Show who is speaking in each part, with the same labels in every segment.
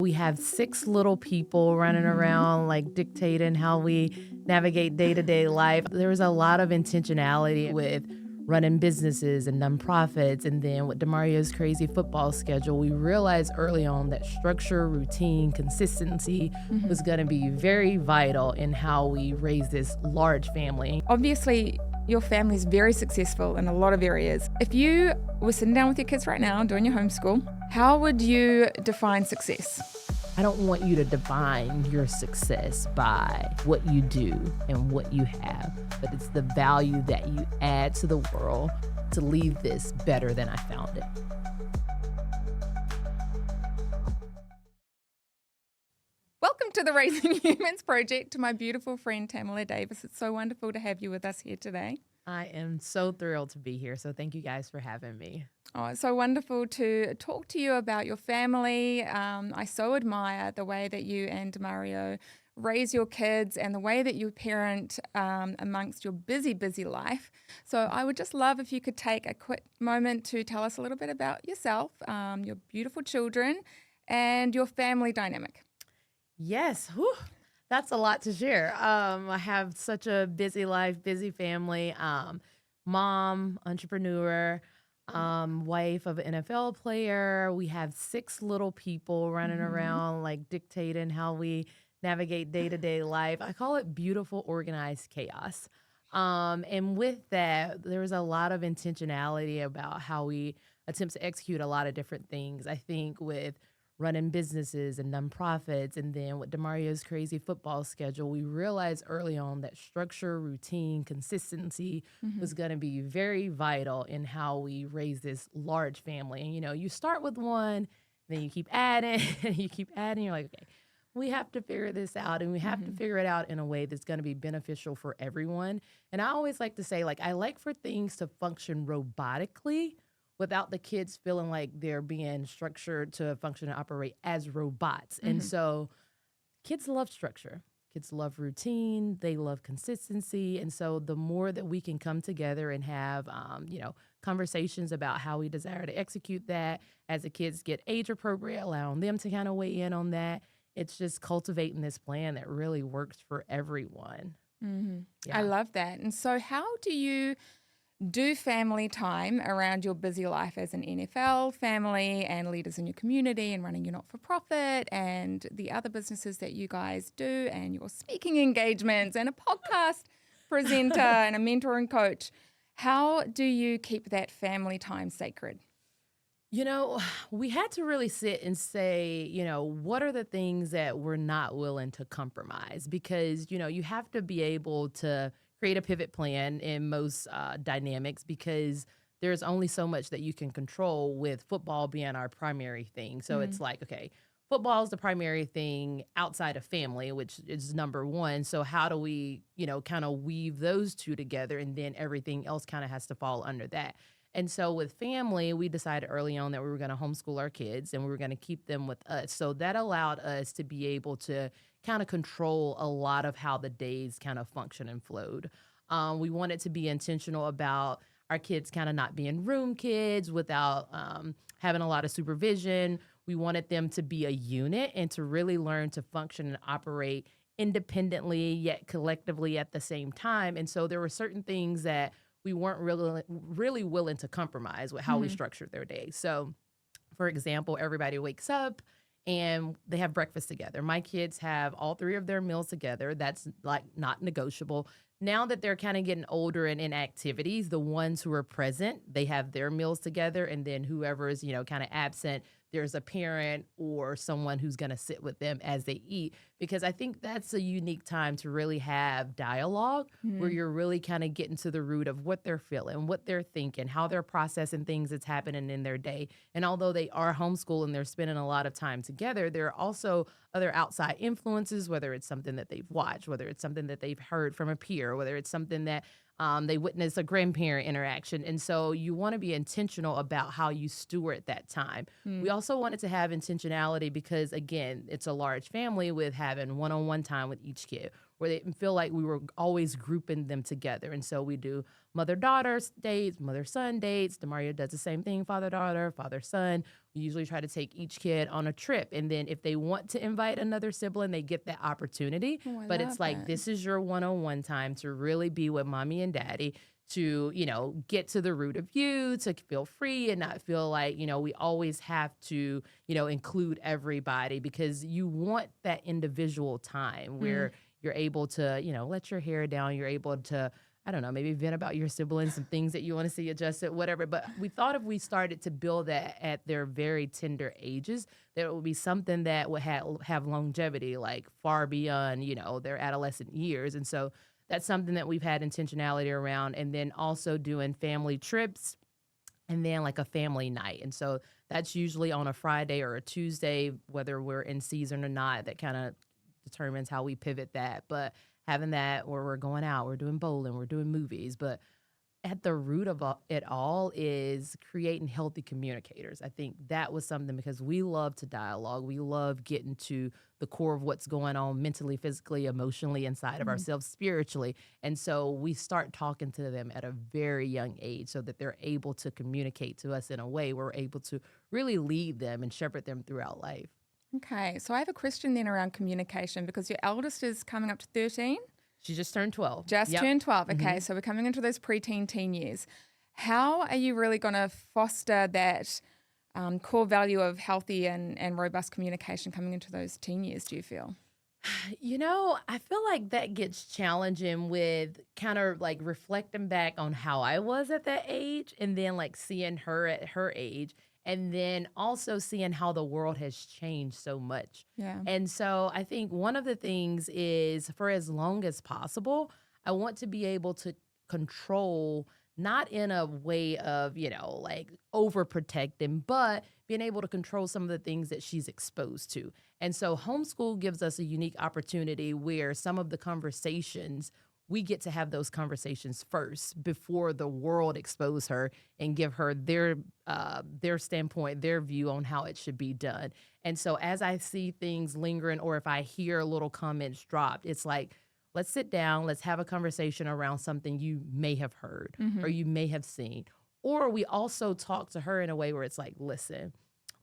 Speaker 1: We have 6 little people running around, like, dictating how we navigate day-to-day life. There's a lot of intentionality with running businesses and nonprofits, and then with Demario's crazy football schedule, we realized early on that structure, routine, consistency was gonna be very vital in how we raise this large family.
Speaker 2: Obviously, your family's very successful in a lot of areas. If you were sitting down with your kids right now doing your homeschool, how would you define success?
Speaker 1: I don't want you to define your success by what you do and what you have, but it's the value that you add to the world to leave this better than I found it.
Speaker 2: Welcome to the Raising Humans Project, to my beautiful friend Tamela Davis. It's so wonderful to have you with us here today.
Speaker 1: I am so thrilled to be here, so thank you guys for having me.
Speaker 2: Oh, it's so wonderful to talk to you about your family. I so admire the way that you and Demario raise your kids and the way that you parent amongst your busy, busy life. So I would just love if you could take a quick moment to tell us a little bit about yourself, your beautiful children, and your family dynamic.
Speaker 1: Yes, whew, that's a lot to share. I have such a busy life, busy family, mom, entrepreneur, wife of an NFL player. We have 6 little people running around, like, dictating how we navigate day-to-day life. I call it beautiful, organized chaos. And with that, there's a lot of intentionality about how we attempt to execute a lot of different things. I think with running businesses and nonprofits, and then with Demario's crazy football schedule, we realized early on that structure, routine, consistency was going to be very vital in how we raise this large family. And, you start with one, then you keep adding, and you keep adding. You're like, okay, we have to figure this out, and we have to figure it out in a way that's going to be beneficial for everyone. And I always like to say, like, I like for things to function robotically without the kids feeling like they're being structured to function and operate as robots. And so kids love structure. Kids love routine. They love consistency. And so the more that we can come together and have, conversations about how we desire to execute that as the kids get age appropriate, allowing them to kind of weigh in on that, it's just cultivating this plan that really works for everyone. Yeah.
Speaker 2: I love that. And so how do you do family time around your busy life as an NFL family and leaders in your community and running your not-for-profit and the other businesses that you guys do and your speaking engagements and a podcast presenter and a mentor and coach? How do you keep that family time sacred?
Speaker 1: We had to really sit and say, what are the things that we're not willing to compromise? Because, you have to be able to create a pivot plan in most dynamics, because there's only so much that you can control with football being our primary thing. So it's like, okay, football is the primary thing outside of family, which is number one. So how do we, kind of weave those two together, and then everything else kind of has to fall under that. And so with family, we decided early on that we were going to homeschool our kids and we were going to keep them with us. So that allowed us to be able to kind of control a lot of how the days kind of function and flowed. We wanted to be intentional about our kids kind of not being room kids without having a lot of supervision. We wanted them to be a unit and to really learn to function and operate independently yet collectively at the same time. And so there were certain things that we weren't really willing to compromise with how we structured their day. So, for example, everybody wakes up and they have breakfast together. My kids have all 3 of their meals together. That's like not negotiable. Now that they're kind of getting older and in activities, the ones who are present, they have their meals together. And then whoever is, kind of absent, there's a parent or someone who's going to sit with them as they eat. Because I think that's a unique time to really have dialogue where you're really kind of getting to the root of what they're feeling, what they're thinking, how they're processing things that's happening in their day. And although they are homeschooled and they're spending a lot of time together, there are also other outside influences, whether it's something that they've watched, whether it's something that they've heard from a peer, whether it's something that they witness a grandparent interaction. And so you want to be intentional about how you steward that time. We also wanted to have intentionality because, again, it's a large family with having one-on-one time with each kid where they feel like we were always grouping them together. And so we do mother-daughter dates, mother-son dates. Demario does the same thing, father-daughter, father-son. We usually try to take each kid on a trip. And then if they want to invite another sibling, they get that opportunity.
Speaker 2: Oh, I
Speaker 1: But
Speaker 2: love
Speaker 1: it's like,
Speaker 2: it.
Speaker 1: this is your one-on-one time to really be with mommy and daddy, to, get to the root of you, to feel free and not feel like, we always have to, include everybody, because you want that individual time where you're able to, let your hair down. You're able to, I don't know, maybe vent about your siblings, some things that you want to see adjusted, whatever. But we thought if we started to build that at their very tender ages, that it would be something that would have longevity, like far beyond, their adolescent years. And so that's something that we've had intentionality around. And then also doing family trips, and then like a family night. And so that's usually on a Friday or a Tuesday, whether we're in season or not. That kind of determines how we pivot that. But having that where we're going out, we're doing bowling, we're doing movies. But at the root of it all is creating healthy communicators. I think that was something, because we love to dialogue. We love getting to the core of what's going on mentally, physically, emotionally, inside of ourselves, spiritually. And so we start talking to them at a very young age so that they're able to communicate to us in a way where we're able to really lead them and shepherd them throughout life.
Speaker 2: Okay, so I have a question then around communication, because your eldest is coming up to 13.
Speaker 1: She just turned 12.
Speaker 2: Just
Speaker 1: Yep.
Speaker 2: turned 12. Okay, so we're coming into those preteen, teen years. How are you really going to foster that core value of healthy and robust communication coming into those teen years, do you feel?
Speaker 1: I feel like that gets challenging with kind of like reflecting back on how I was at that age, and then like seeing her at her age, and then also seeing how the world has changed so much.
Speaker 2: Yeah.
Speaker 1: And so I think one of the things is, for as long as possible, I want to be able to control, not in a way of, like overprotecting, but being able to control some of the things that she's exposed to. And so homeschool gives us a unique opportunity where some of the conversations, we get to have those conversations first before the world expose her and give her their standpoint, their view on how it should be done. And so as I see things lingering, or if I hear little comments dropped, it's like, let's sit down, let's have a conversation around something you may have heard or you may have seen. Or we also talk to her in a way where it's like, listen,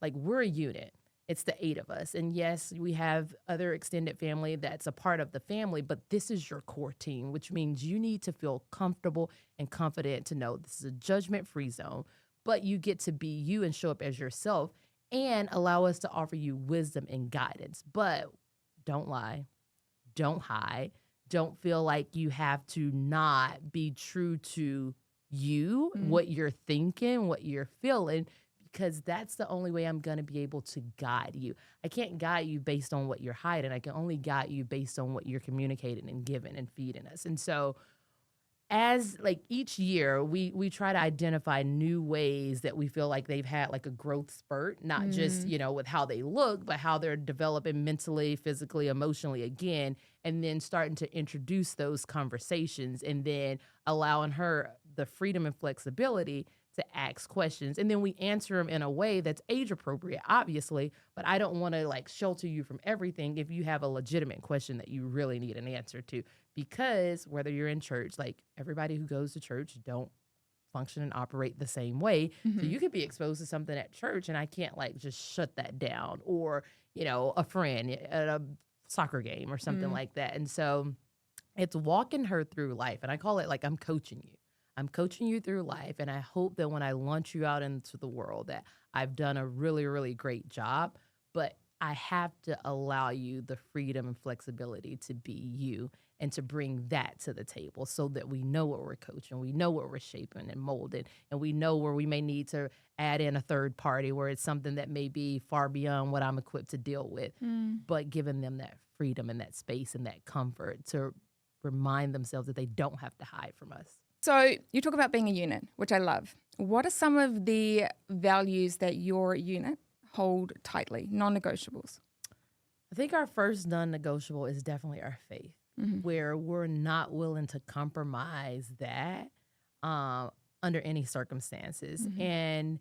Speaker 1: like, we're a unit. It's the 8 of us. And yes, we have other extended family that's a part of the family, but this is your core team, which means you need to feel comfortable and confident to know this is a judgment-free zone, but you get to be you and show up as yourself and allow us to offer you wisdom and guidance. But don't lie, don't hide, don't feel like you have to not be true to you, what you're thinking, what you're feeling, because that's the only way I'm going to be able to guide you. I can't guide you based on what you're hiding. I can only guide you based on what you're communicating and giving and feeding us. And so as like each year, we try to identify new ways that we feel like they've had like a growth spurt, not just, with how they look, but how they're developing mentally, physically, emotionally again, and then starting to introduce those conversations and then allowing her the freedom and flexibility to ask questions. And then we answer them in a way that's age appropriate, obviously, but I don't want to like shelter you from everything if you have a legitimate question that you really need an answer to. Because whether you're in church, like everybody who goes to church don't function and operate the same way. So you could be exposed to something at church and I can't like just shut that down, or, a friend at a soccer game or something like that. And so it's walking her through life. And I call it like, I'm coaching you. I'm coaching you through life, and I hope that when I launch you out into the world that I've done a really, really great job, but I have to allow you the freedom and flexibility to be you and to bring that to the table so that we know what we're coaching, we know what we're shaping and molding, and we know where we may need to add in a third party where it's something that may be far beyond what I'm equipped to deal with, but giving them that freedom and that space and that comfort to remind themselves that they don't have to hide from us.
Speaker 2: So you talk about being a unit, which I love. What are some of the values that your unit hold tightly, non-negotiables?
Speaker 1: I think our first non-negotiable is definitely our faith, where we're not willing to compromise that under any circumstances. And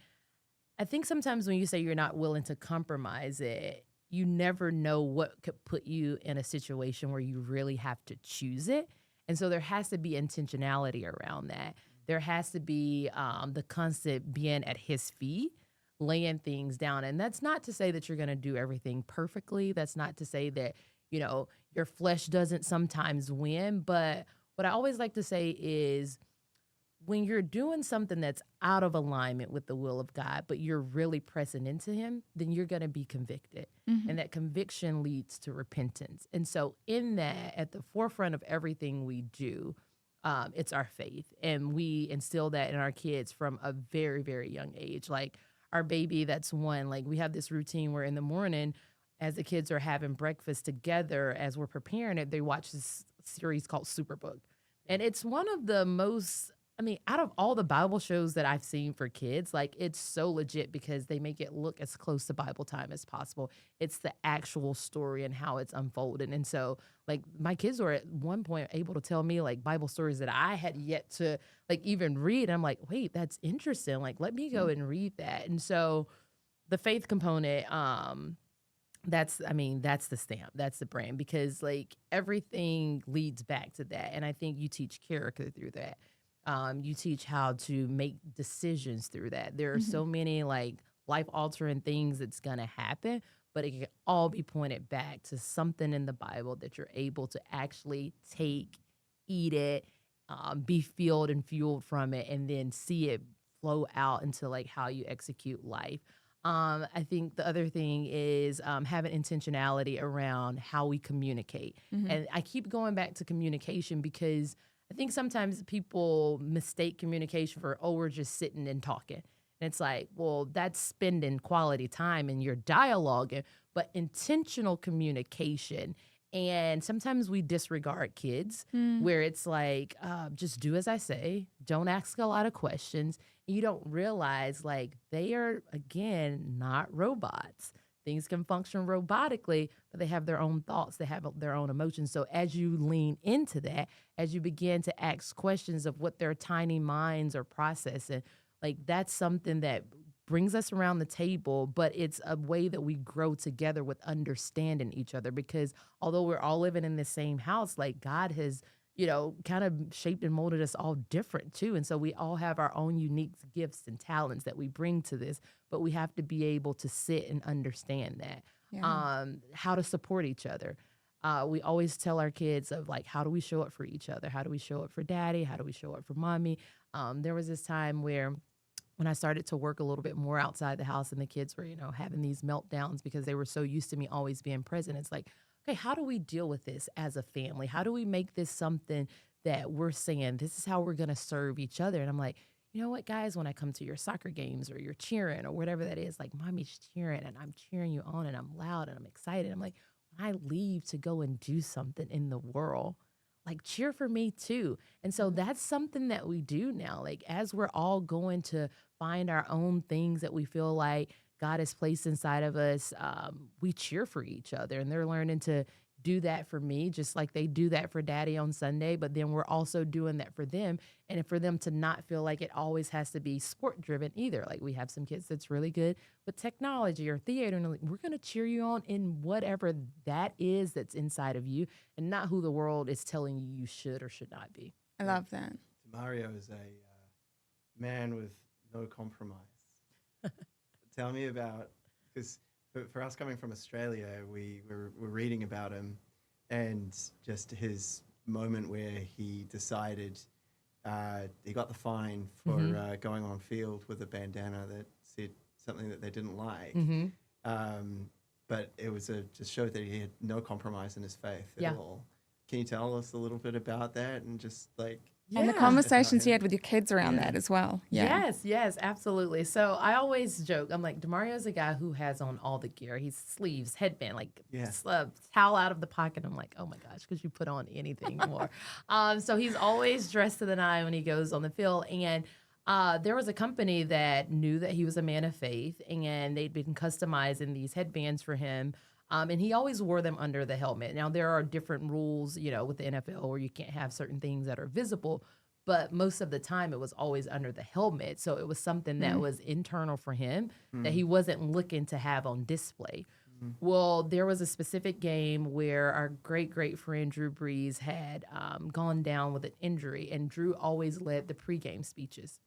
Speaker 1: I think sometimes when you say you're not willing to compromise it, you never know what could put you in a situation where you really have to choose it. And so there has to be intentionality around that. There has to be the constant being at his feet laying things down. And that's not to say that you're going to do everything perfectly. That's not to say that, your flesh doesn't sometimes win. But what I always like to say is when you're doing something that's out of alignment with the will of God, but you're really pressing into Him, then you're going to be convicted. And that conviction leads to repentance. And so, in that, at the forefront of everything we do, it's our faith. And we instill that in our kids from a very, very young age. Like our baby, that's one, like we have this routine where in the morning, as the kids are having breakfast together, as we're preparing it, they watch this series called Superbook. And it's one of the most, out of all the Bible shows that I've seen for kids, like it's so legit because they make it look as close to Bible time as possible. It's the actual story and how it's unfolded. And so, like, my kids were at one point able to tell me like Bible stories that I had yet to like even read. I'm like, wait, that's interesting. Like, let me go and read that. And so the faith component, that's the stamp, that's the brand, because like everything leads back to that. And I think you teach character through that. You teach how to make decisions through that. There are so many like life altering things that's going to happen, but it can all be pointed back to something in the Bible that you're able to actually take, eat it, be filled and fueled from it, and then see it flow out into like how you execute life. I think the other thing is having intentionality around how we communicate. And I keep going back to communication because I think sometimes people mistake communication for, we're just sitting and talking. And it's like, well, that's spending quality time and you're dialoguing, but intentional communication. And sometimes we disregard kids where it's like, just do as I say, don't ask a lot of questions. You don't realize like they are, again, not robots. Things can function robotically, but they have their own thoughts. They have their own emotions. So as you lean into that, as you begin to ask questions of what their tiny minds are processing, like that's something that brings us around the table, but it's a way that we grow together with understanding each other. Because although we're all living in the same house, like God has, kind of shaped and molded us all different too. And so we all have our own unique gifts and talents that we bring to this, but we have to be able to sit and understand that. How to support each other. We always tell our kids of like, how do we show up for each other? How do we show up for daddy? How do we show up for mommy? There was this time where when I started to work a little bit more outside the house and the kids were, having these meltdowns because they were so used to me always being present. It's like, okay, how do we deal with this as a family? How do we make this something that we're saying, this is how we're going to serve each other? And I'm like, you know what, guys, when I come to your soccer games or you're cheering or whatever that is, like mommy's cheering and I'm cheering you on and I'm loud and I'm excited. I'm like, when I leave to go and do something in the world, like cheer for me too. And so that's something that we do now. Like as we're all going to find our own things that we feel like God has placed inside of us, we cheer for each other. And they're learning to do that for me, just like they do that for daddy on Sunday. But then we're also doing that for them. And for them to not feel like it always has to be sport driven either. Like we have some kids that's really good with technology or theater. And we're going to cheer you on in whatever that is that's inside of you and not who the world is telling you you should or should not be.
Speaker 2: I love that.
Speaker 3: Demario is a man with no compromise. Tell me about, because for us coming from Australia, we were reading about him and just his moment where he decided he got the fine for going on field with a bandana that said something that they didn't like. But it was just showed that he had no compromise in his faith at all. Can you tell us a little bit about that and just like...
Speaker 2: And the conversations you had with your kids around that as well.
Speaker 1: Yes, absolutely. So I always joke, I'm like, Demario's a guy who has on all the gear. He's sleeves, headband, like towel out of the pocket. I'm like, oh my gosh, could you put on anything more? So he's always dressed to the nine when he goes on the field. And there was a company that knew that he was a man of faith, and they'd been customizing these headbands for him. And he always wore them under the helmet. Now, there are different rules, with the NFL where you can't have certain things that are visible, but most of the time it was always under the helmet. So it was something that was internal for him that he wasn't looking to have on display. Well, there was a specific game where our great friend Drew Brees had gone down with an injury, and Drew always led the pregame speeches.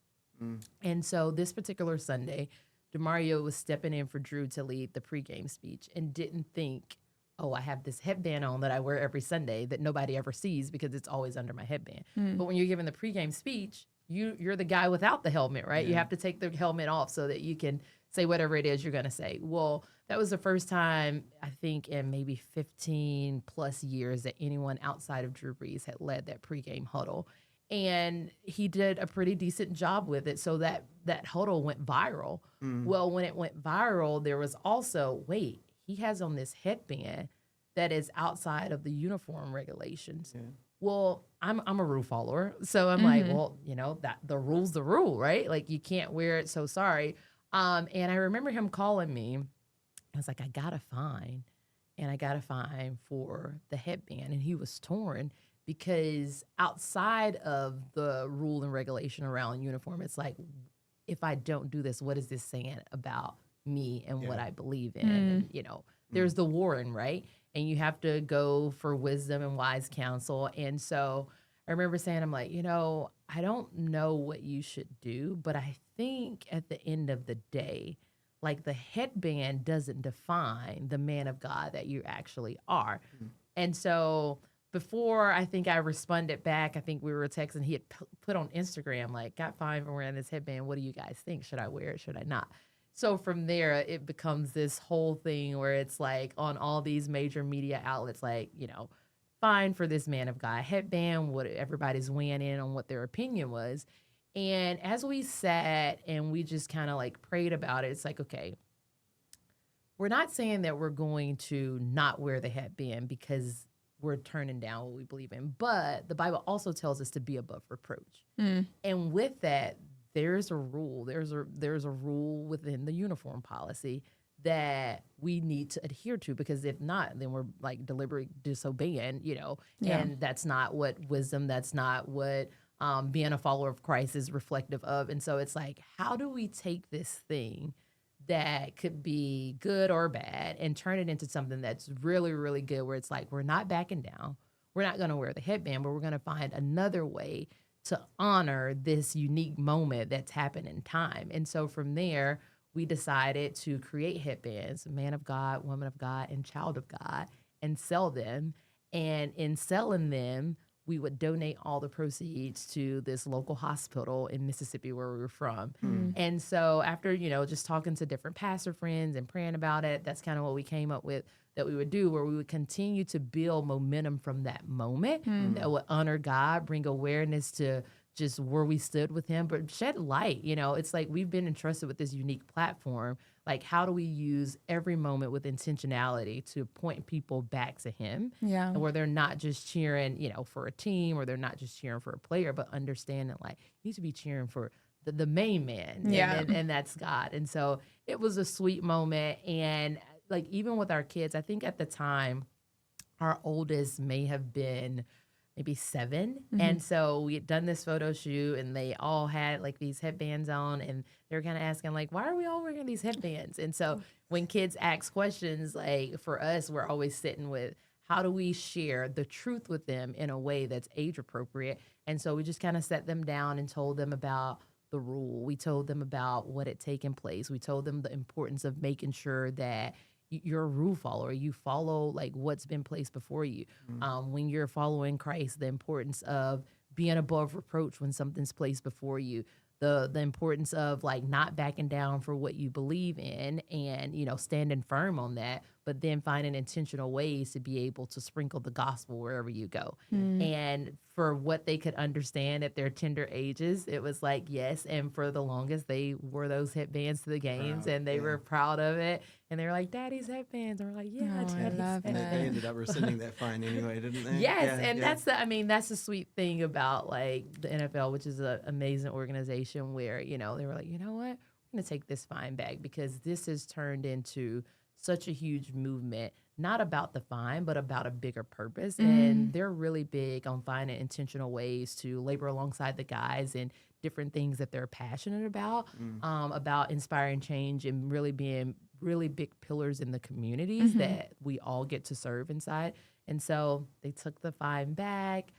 Speaker 1: And so this particular Sunday, Demario was stepping in for Drew to lead the pregame speech and didn't think, oh, I have this headband on that I wear every Sunday that nobody ever sees because it's always under my headband. But when you're giving the pregame speech, you're the guy without the helmet, right? You have to take the helmet off so that you can say whatever it is you're going to say. Well, that was the first time, I think, in maybe 15 plus years that anyone outside of Drew Brees had led that pregame huddle. And he did a pretty decent job with it. So that huddle went viral. Well, when it went viral, there was also, wait, he has on this headband that is outside of the uniform regulations.
Speaker 3: Yeah.
Speaker 1: Well, I'm a rule follower. So I'm like, well, that the rule's the rule, right? Like you can't wear it. So sorry. And I remember him calling me. I was like, I got a fine. And I got a fine for the headband. And he was torn because outside of the rule and regulation around uniform, it's like, if I don't do this, what is this saying about me and what I believe in? And, there's the warning, right? And you have to go for wisdom and wise counsel. And so I remember saying, I'm like, I don't know what you should do, but I think at the end of the day, like the headband doesn't define the man of God that you actually are. And so before I think I responded back, I think we were texting, he had put on Instagram, like, got fined for wearing this headband. What do you guys think? Should I wear it? Should I not? So from there, it becomes this whole thing where it's like on all these major media outlets, like, fine for this man of God headband, what everybody's weighing in on what their opinion was. And as we sat and we just kind of like prayed about it, it's like, okay, we're not saying that we're going to not wear the headband because we're turning down what we believe in. But the Bible also tells us to be above reproach. And with that, there's a rule. There's a rule within the uniform policy that we need to adhere to, because if not, then we're like deliberately disobeying, and that's not what wisdom, that's not what being a follower of Christ is reflective of. And so it's like, how do we take this thing that could be good or bad and turn it into something that's really, really good, where it's like, we're not backing down. We're not going to wear the headband, but we're going to find another way to honor this unique moment that's happened in time. And so from there, we decided to create headbands, man of God, woman of God, and child of God, and sell them. And in selling them, we would donate all the proceeds to this local hospital in Mississippi where we were from. And so after, just talking to different pastor friends and praying about it, that's kind of what we came up with that we would do, where we would continue to build momentum from that moment that would honor God, bring awareness to just where we stood with him, but shed light. It's like we've been entrusted with this unique platform. Like, how do we use every moment with intentionality to point people back to him?
Speaker 2: Yeah.
Speaker 1: Where they're not just cheering, for a team, or they're not just cheering for a player, but understanding like you need to be cheering for the main man. And that's God. And so it was a sweet moment. And like, even with our kids, I think at the time, our oldest may have been maybe 7. And so we had done this photo shoot and they all had like these headbands on, and they were kind of asking like, why are we all wearing these headbands? And so when kids ask questions, like for us, we're always sitting with, how do we share the truth with them in a way that's age appropriate? And so we just kind of set them down and told them about the rule. We told them about what had taken place. We told them the importance of making sure that you're a rule follower. You follow like what's been placed before you. When you're following Christ, the importance of being above reproach when something's placed before you. The importance of like not backing down for what you believe in, and standing firm on that, but then finding intentional ways to be able to sprinkle the gospel wherever you go. And for what they could understand at their tender ages, it was like, yes. And for the longest, they wore those headbands to the games, and they were proud of it. And they were like, Daddy's headbands. And we're like, yeah,
Speaker 2: Oh, I
Speaker 1: Daddy's
Speaker 2: love
Speaker 3: And
Speaker 1: headbands.
Speaker 3: they ended up rescinding that fine anyway, didn't they?
Speaker 1: Yes, and that's the sweet thing about like the NFL, which is an amazing organization where, they were like, you know what, we're going to take this fine back, because this has turned into such a huge movement, not about the fine, but about a bigger purpose. And they're really big on finding intentional ways to labor alongside the guys and different things that they're passionate about inspiring change and really being really big pillars in the communities that we all get to serve inside. And so they took the fine back.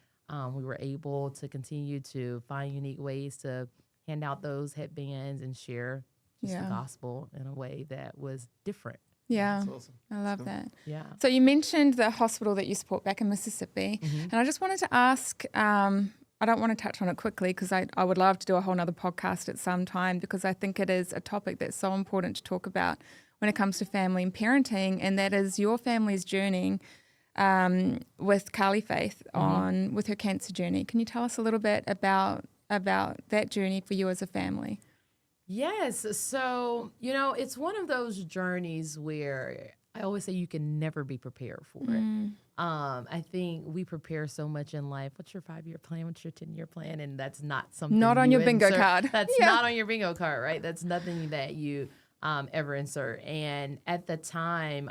Speaker 1: We were able to continue to find unique ways to hand out those headbands and share just the
Speaker 2: Yeah.
Speaker 1: gospel in a way that was different.
Speaker 2: Yeah.
Speaker 3: That's awesome.
Speaker 2: I
Speaker 3: That's
Speaker 2: love
Speaker 3: cool.
Speaker 2: that.
Speaker 1: Yeah.
Speaker 2: So you mentioned the hospital that you support back in Mississippi.
Speaker 1: Mhm.
Speaker 2: And I just wanted to ask, I don't want to touch on it quickly because I would love to do a whole nother podcast at some time, because I think it is a topic that's so important to talk about when it comes to family and parenting, and that is your family's journey with Carly Faith with her cancer journey. Can you tell us a little bit about that journey for you as a family?
Speaker 1: Yes. So, it's one of those journeys where I always say you can never be prepared for it. I think we prepare so much in life. What's your 5-year plan? What's your 10-year plan? And that's not something
Speaker 2: Not on
Speaker 1: you
Speaker 2: your bingo
Speaker 1: insert.
Speaker 2: card.
Speaker 1: That's
Speaker 2: Yeah.
Speaker 1: not on your bingo card, right? That's nothing that you ever insert. And at the time,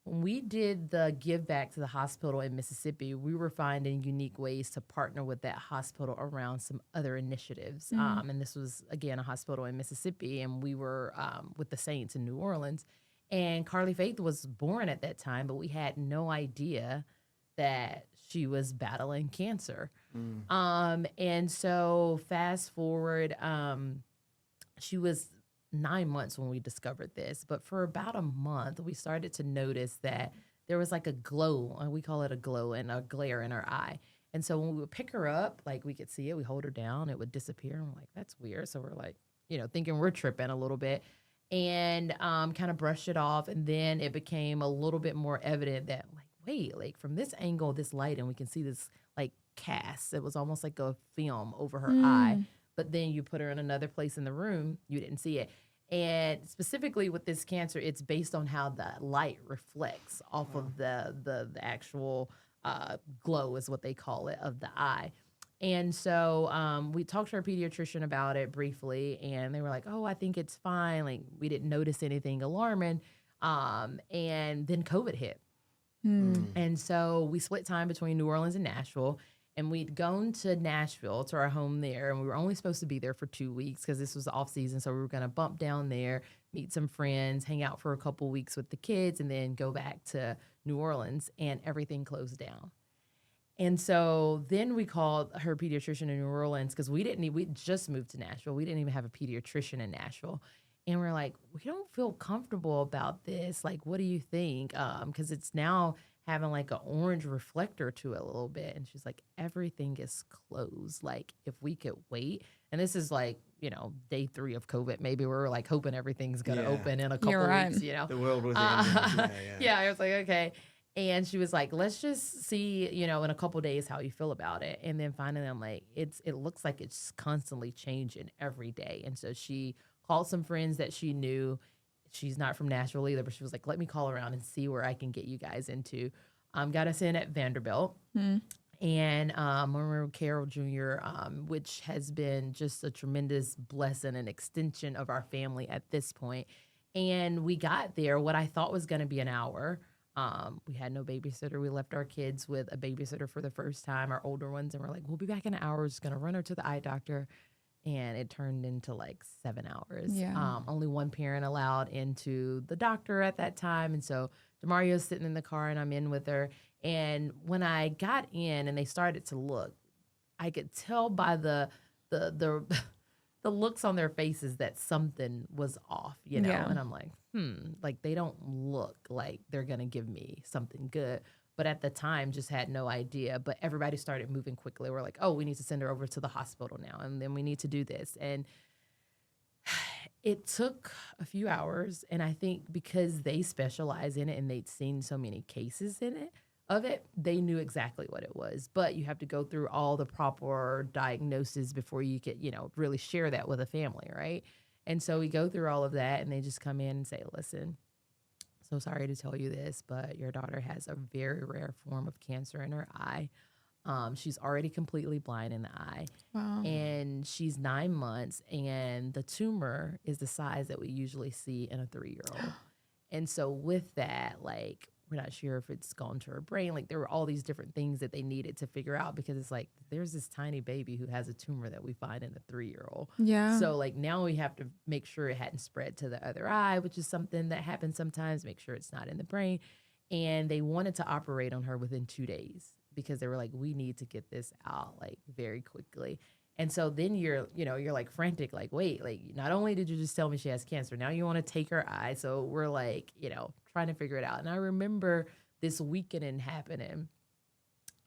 Speaker 1: when we did the give back to the hospital in Mississippi, we were finding unique ways to partner with that hospital around some other initiatives. And this was, again, a hospital in Mississippi, and we were with the Saints in New Orleans. And Carly Faith was born at that time, but we had no idea that she was battling cancer. And so fast forward, she was 9 months when we discovered this, but for about a month, we started to notice that there was like a glow, and we call it a glow, and a glare in her eye. And so when we would pick her up, like we could see it, we hold her down, it would disappear. And we're like, that's weird. So we're like, thinking we're tripping a little bit, and kind of brushed it off. And then it became a little bit more evident that, like, wait, like from this angle, this light, and we can see this like cast. It was almost like a film over her eye. But then you put her in another place in the room, you didn't see it. And specifically with this cancer, it's based on how the light reflects off of the actual glow, is what they call it, of the eye. And so we talked to our pediatrician about it briefly, and they were like, oh, I think it's fine. Like, we didn't notice anything alarming. And then COVID hit. And so we split time between New Orleans and Nashville. And we'd gone to Nashville, to our home there, and we were only supposed to be there for 2 weeks because this was off season. So we were going to bump down there, meet some friends, hang out for a couple weeks with the kids, and then go back to New Orleans, and everything closed down. And so then we called her pediatrician in New Orleans because we just moved to Nashville. We didn't even have a pediatrician in Nashville. And we're like, we don't feel comfortable about this. Like, what do you think? Because it's now having like an orange reflector to it a little bit. And she's like, everything is closed. Like, if we could wait. And this is like, day 3 of COVID. Maybe we're like hoping everything's going to open in a couple weeks,
Speaker 3: The world was ending.
Speaker 1: Yeah, I was like, okay. And she was like, let's just see, in a couple days how you feel about it. And then finally I'm like, it looks like it's constantly changing every day. And so she called some friends that she knew. She's not from Nashville either, but she was like, let me call around and see where I can get you guys into. Got us in at Vanderbilt. And Memorial Carroll Jr., which has been just a tremendous blessing and extension of our family at this point. And we got there, what I thought was going to be an hour. We had no babysitter. We left our kids with a babysitter for the first time, our older ones, and we're like, we'll be back in an hour. We're just going to run her to the eye doctor. And it turned into like 7 hours.
Speaker 2: Yeah.
Speaker 1: Only one parent allowed into the doctor at that time. And so Demario's sitting in the car and I'm in with her. And when I got in and they started to look, I could tell by the looks on their faces that something was off,
Speaker 2: Yeah.
Speaker 1: And I'm like, like they don't look like they're going to give me something good. But at the time, just had no idea. But everybody started moving quickly. We're like, oh, we need to send her over to the hospital now. And then we need to do this. And it took a few hours. And I think because they specialize in it and they'd seen so many cases of it, they knew exactly what it was. But you have to go through all the proper diagnosis before you could, really share that with a family, right? And so we go through all of that, and they just come in and say, listen, so sorry to tell you this, but your daughter has a very rare form of cancer in her eye. She's already completely blind in the eye.
Speaker 2: Wow.
Speaker 1: And she's 9 months, and the tumor is the size that we usually see in a 3-year-old. And so with that, like, we're not sure if it's gone to her brain. Like, there were all these different things that they needed to figure out, because it's like, there's this tiny baby who has a tumor that we find in a 3-year-old.
Speaker 2: Yeah.
Speaker 1: So like now we have to make sure it hadn't spread to the other eye, which is something that happens sometimes, make sure it's not in the brain. And they wanted to operate on her within 2 days because they were like, we need to get this out like very quickly. And so then you're like frantic, like, wait, like not only did you just tell me she has cancer, now you want to take her eye. So we're like, trying to figure it out. And I remember this weekend happening,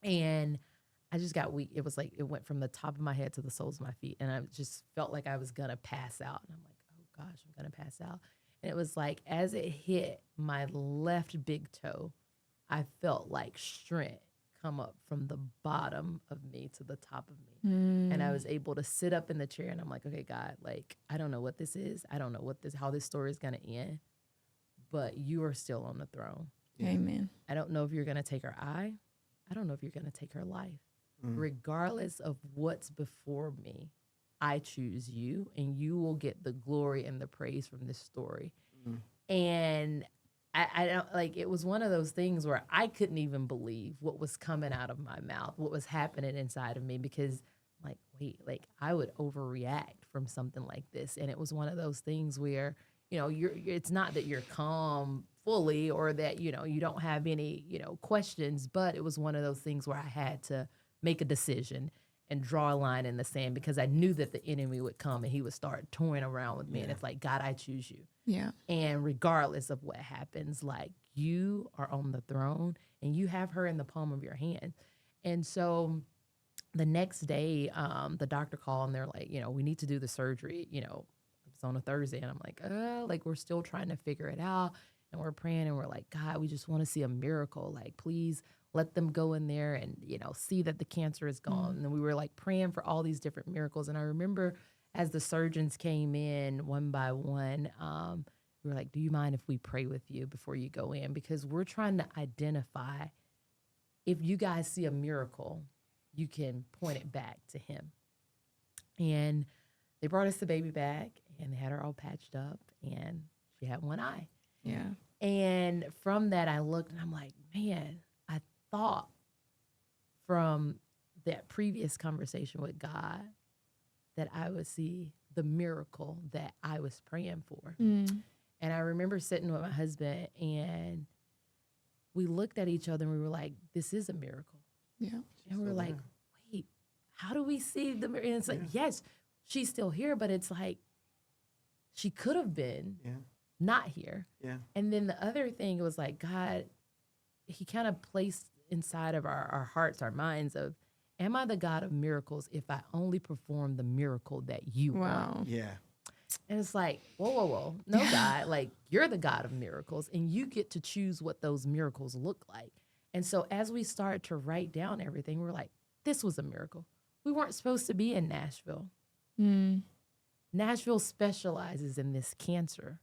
Speaker 1: and I just got weak. It was like it went from the top of my head to the soles of my feet. And I just felt like I was going to pass out. And I'm like, oh gosh, I'm going to pass out. And it was like as it hit my left big toe, I felt like strength come up from the bottom of me to the top of me. And I was able to sit up in the chair, and I'm like, okay, God, like, I don't know what this is. I don't know how this story is going to end, but you are still on the throne.
Speaker 2: Yeah. Amen.
Speaker 1: I don't know if you're going to take her eye. I don't know if you're going to take her life. Regardless of what's before me, I choose you, and you will get the glory and the praise from this story. And I don't like, it was one of those things where I couldn't even believe what was coming out of my mouth, what was happening inside of me, because like, wait, like I would overreact from something like this. And it was one of those things where, it's not that you're calm fully or that, you don't have any, questions, but it was one of those things where I had to make a decision and draw a line in the sand, because I knew that the enemy would come and he would start toying around with me. And it's like, God, I choose you.
Speaker 2: Yeah.
Speaker 1: And regardless of what happens, like, you are on the throne and you have her in the palm of your hand. And so the next day, the doctor called and they're like, we need to do the surgery. It's on a Thursday. And I'm like, we're still trying to figure it out. And we're praying and we're like, God, we just want to see a miracle. Like, please let them go in there and, see that the cancer is gone. And we were like praying for all these different miracles. And I remember as the surgeons came in one by one, we were like, do you mind if we pray with you before you go in? Because we're trying to identify, if you guys see a miracle, you can point it back to him. And they brought us the baby back, and they had her all patched up, and she had one eye.
Speaker 2: Yeah.
Speaker 1: And from that, I looked and I'm like, man, I thought from that previous conversation with God that I would see the miracle that I was praying for. And I remember sitting with my husband, and we looked at each other and we were like, this is a miracle.
Speaker 2: Yeah.
Speaker 1: And we were like, wait, how do we see the miracle? And it's like, yes, she's still here, but it's like, she could have been not here.
Speaker 3: Yeah.
Speaker 1: And then the other thing was like, God, he kind of placed inside of our hearts, our minds of, am I the God of miracles if I only perform the miracle that you want?
Speaker 3: Yeah.
Speaker 1: And it's like, whoa. No, God, like, you're the God of miracles, and you get to choose what those miracles look like. And so as we started to write down everything, we're like, this was a miracle. We weren't supposed to be in Nashville. Nashville specializes in this cancer.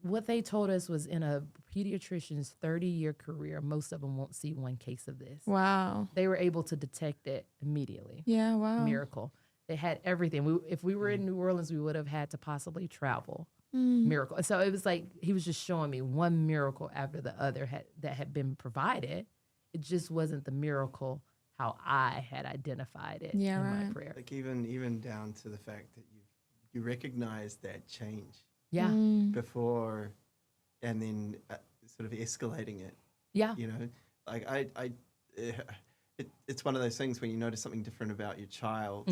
Speaker 1: What they told us was, in a pediatrician's 30-year career, most of them won't see one case of this.
Speaker 2: Wow.
Speaker 1: They were able to detect it immediately.
Speaker 2: Yeah, wow.
Speaker 1: Miracle. They had everything. If we were in New Orleans, we would have had to possibly travel. Miracle. So it was like he was just showing me one miracle after the other that had been provided. It just wasn't the miracle how I had identified it in my prayer.
Speaker 3: Like even down to the fact that you recognize that change.
Speaker 1: Yeah.
Speaker 3: Before, and then sort of escalating it.
Speaker 1: Yeah.
Speaker 3: Like it's one of those things when you notice something different about your child.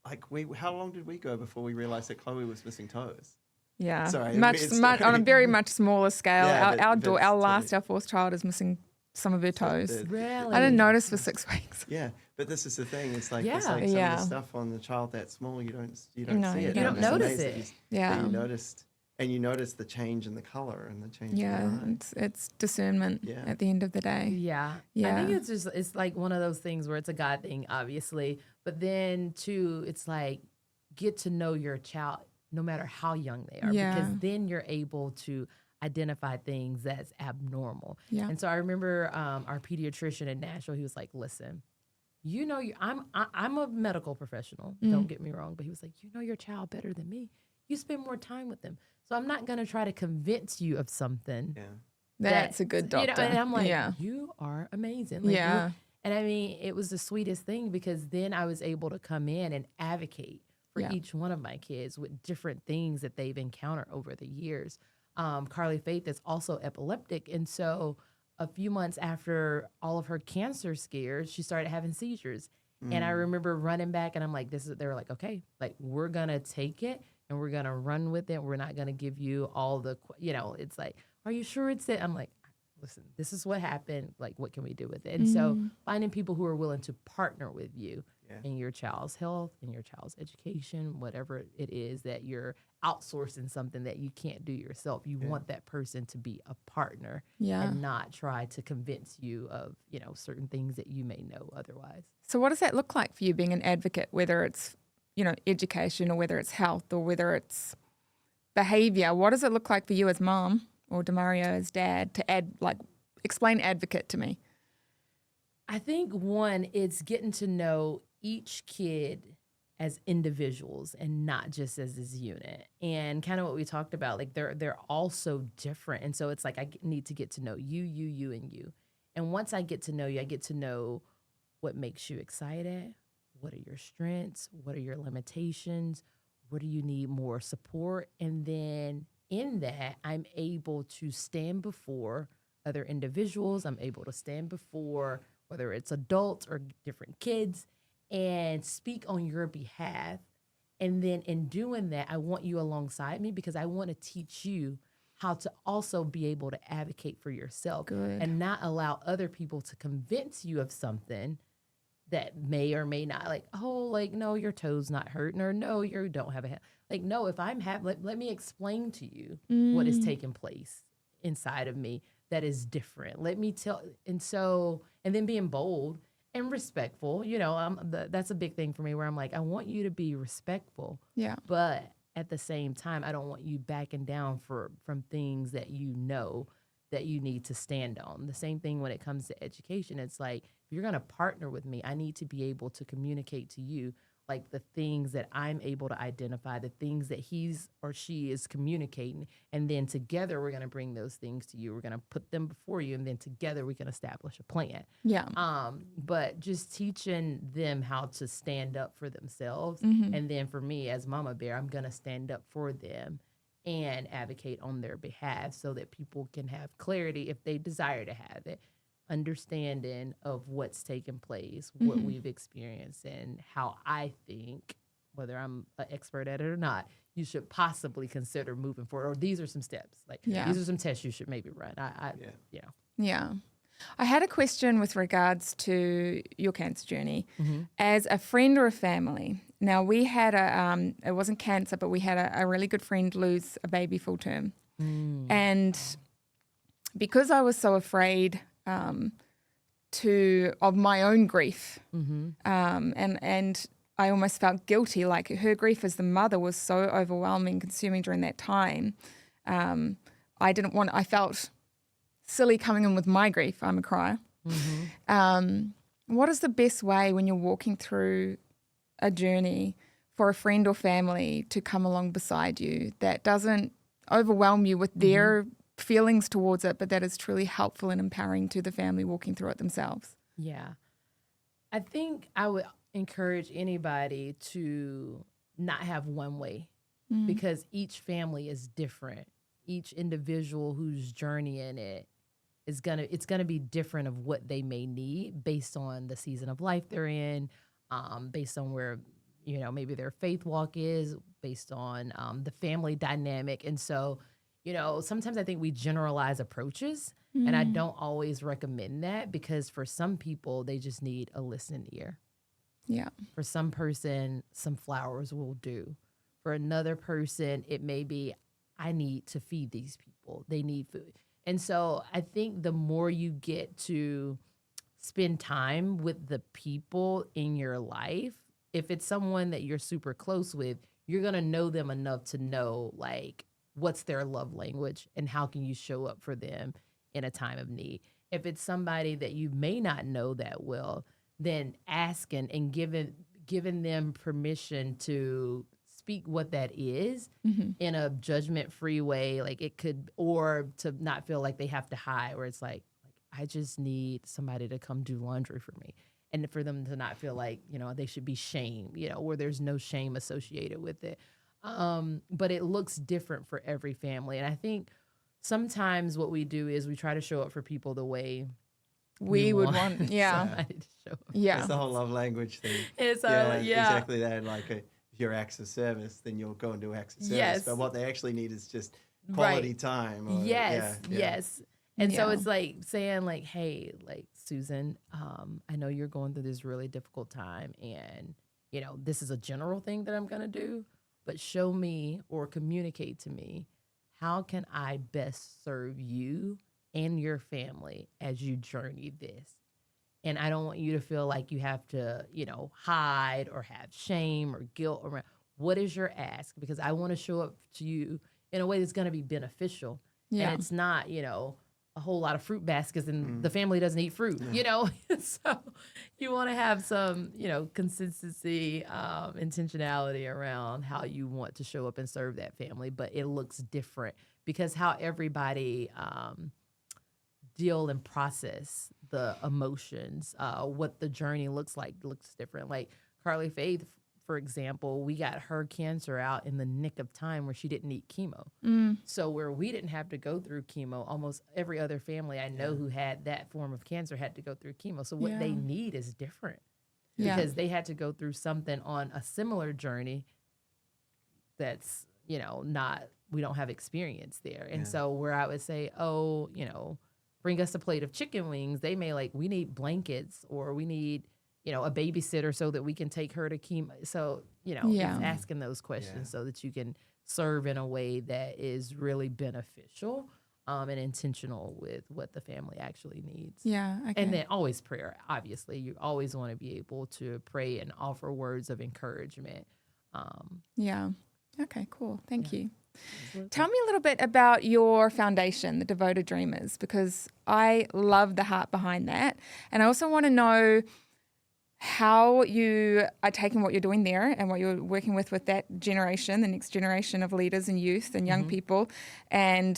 Speaker 3: Like how long did we go before we realized that Chloe was missing toes?
Speaker 2: Yeah.
Speaker 3: Sorry,
Speaker 2: much on a very much smaller scale.
Speaker 3: Yeah,
Speaker 2: our fourth child is missing some of her toes.
Speaker 1: Really?
Speaker 2: I didn't notice for 6 weeks.
Speaker 3: Yeah, but this is the thing. It's like,
Speaker 1: Yeah.
Speaker 3: it's like some of the stuff on the child that small, you don't see it.
Speaker 1: You don't notice it.
Speaker 3: That you noticed, and you notice the change in the color and the change.
Speaker 2: Yeah,
Speaker 3: in the
Speaker 2: it's discernment at the end of the day.
Speaker 1: Yeah. I think it's like one of those things where it's a God thing, obviously, but then too, it's like, get to know your child no matter how young they are, because then you're able to identify things that's abnormal.
Speaker 2: Yeah.
Speaker 1: And so I remember our pediatrician in Nashville, he was like, listen, I'm a medical professional, don't get me wrong, but he was like, you know your child better than me. You spend more time with them. So I'm not going to try to convince you of something.
Speaker 3: Yeah.
Speaker 2: That's a good doctor.
Speaker 1: And I'm like, you are amazing. Like,
Speaker 2: yeah.
Speaker 1: And I mean, it was the sweetest thing, because then I was able to come in and advocate for each one of my kids with different things that they've encountered over the years. Carly Faith is also epileptic. And so a few months after all of her cancer scares, she started having seizures. And I remember running back and I'm like, they were like, okay, like we're going to take it and we're going to run with it. We're not going to give you all the, it's like, are you sure it's it? I'm like, listen, this is what happened. Like, what can we do with it? And so finding people who are willing to partner with you in your child's health, in your child's education, whatever it is that you're outsourcing something that you can't do yourself. You want that person to be a partner and not try to convince you of, certain things that you may know otherwise.
Speaker 2: So what does that look like for you being an advocate, whether it's, education or whether it's health or whether it's behavior? What does it look like for you as mom or Demario as dad to explain advocate to me?
Speaker 1: I think one, it's getting to know each kid as individuals and not just as this unit. And kind of what we talked about, like they're all so different. And so it's like I need to get to know you, and you. And once I get to know you, I get to know what makes you excited, what are your strengths, what are your limitations, where do you need more support? And then in that, I'm able to stand before other individuals. I'm able to stand before whether it's adults or different kids and speak on your behalf. And then in doing that, I want you alongside me because I want to teach you how to also be able to advocate for yourself and not allow other people to convince you of something that may or may not, like, oh, like, no, your toe's not hurting, or no, you don't have a head. Like, no, if I'm let me explain to you what is taking place inside of me that is different. Let me tell. And then being bold and respectful, that's a big thing for me where I'm like, I want you to be respectful.
Speaker 2: Yeah.
Speaker 1: But at the same time, I don't want you backing down from things that that you need to stand on. The same thing when it comes to education. It's like, if you're going to partner with me, I need to be able to communicate to you like the things that I'm able to identify, the things that he's or she is communicating. And then together we're going to bring those things to you. We're going to put them before you. And then together we can establish a plan.
Speaker 2: Yeah.
Speaker 1: But just teaching them how to stand up for themselves. And then for me as Mama Bear, I'm going to stand up for them and advocate on their behalf so that people can have clarity if they desire to have it, understanding of what's taken place, what we've experienced, and how I think, whether I'm an expert at it or not, you should possibly consider moving forward. Or these are some steps. Like, these are some tests you should maybe run.
Speaker 2: Yeah. I had a question with regards to your cancer journey. As a friend or a family, now we had it wasn't cancer, but we had a really good friend lose a baby full term. And because I was so afraid of my own grief, and I almost felt guilty, like her grief as the mother was so overwhelming, consuming during that time. I felt silly coming in with my grief. I'm a crier. What is the best way when you're walking through a journey for a friend or family to come along beside you that doesn't overwhelm you with their feelings towards it, but that is truly helpful and empowering to the family walking through it themselves?
Speaker 1: Yeah. I think I would encourage anybody to not have one way because each family is different. Each individual who's journeying it it's gonna be different of what they may need based on the season of life they're in, based on where maybe their faith walk is, based on the family dynamic. And so sometimes I think we generalize approaches, and I don't always recommend that because for some people they just need a listening ear.
Speaker 2: Yeah.
Speaker 1: For some person, some flowers will do. For another person, it may be, I need to feed these people. They need food. And so I think the more you get to spend time with the people in your life, if it's someone that you're super close with, you're going to know them enough to know, like, what's their love language and how can you show up for them in a time of need. If it's somebody that you may not know that well, then asking and giving them permission to speak what that is in a judgment-free way, like it could, or to not feel like they have to hide, where it's like I just need somebody to come do laundry for me. And for them to not feel like, they should be shamed, where there's no shame associated with it. But it looks different for every family. And I think sometimes what we do is we try to show up for people the way
Speaker 2: We
Speaker 1: You
Speaker 2: would
Speaker 1: want
Speaker 2: want, yeah,
Speaker 1: somebody to show up.
Speaker 2: yeah,
Speaker 3: It's the whole love language thing.
Speaker 1: It's
Speaker 3: Yeah,
Speaker 1: yeah.
Speaker 3: exactly that. Like if you're acts of service, then you'll go and do acts of service.
Speaker 1: Yes.
Speaker 3: But what they actually need is just quality
Speaker 1: Right.
Speaker 3: time. Or,
Speaker 1: Yes,
Speaker 3: yeah.
Speaker 1: yes. And so
Speaker 2: yeah,
Speaker 1: it's like saying like, hey, like Susan, I know you're going through this really difficult time and this is a general thing that I'm gonna do, but show me or communicate to me how can I best serve you and your family as you journey this. And I don't want you to feel like you have to, hide or have shame or guilt around what is your ask because I want to show up to you in a way that's going to be beneficial.
Speaker 2: yeah,
Speaker 1: And it's not, a whole lot of fruit baskets and the family doesn't eat fruit, So you want to have some, consistency, intentionality around how you want to show up and serve that family, but it looks different because how everybody deal and process the emotions, what the journey looks like looks different. Like Carly Faith, for example, we got her cancer out in the nick of time where she didn't need chemo. So where we didn't have to go through chemo, almost every other family I know who had that form of cancer had to go through chemo. So what they
Speaker 2: Yeah.
Speaker 1: need is different
Speaker 2: yeah,
Speaker 1: because they had to go through something on a similar journey that's, not, we don't have experience there. And
Speaker 3: Yeah.
Speaker 1: so where I would say, oh, bring us a plate of chicken wings, they may like, we need blankets or we need, a babysitter so that we can take her to chemo. So,
Speaker 2: Yeah.
Speaker 1: it's asking those questions
Speaker 3: Yeah.
Speaker 1: so that you can serve in a way that is really beneficial and intentional with what the family actually needs.
Speaker 2: yeah. Okay.
Speaker 1: And then always prayer. Obviously, you always want to be able to pray and offer words of encouragement.
Speaker 2: yeah. Okay, cool. Thank
Speaker 1: Yeah.
Speaker 2: you. Tell me a little bit about your foundation, the Devoted Dreamers, because I love the heart behind that. And I also want to know how you are taking what you're doing there and what you're working with that generation, the next generation of leaders and youth and young people, and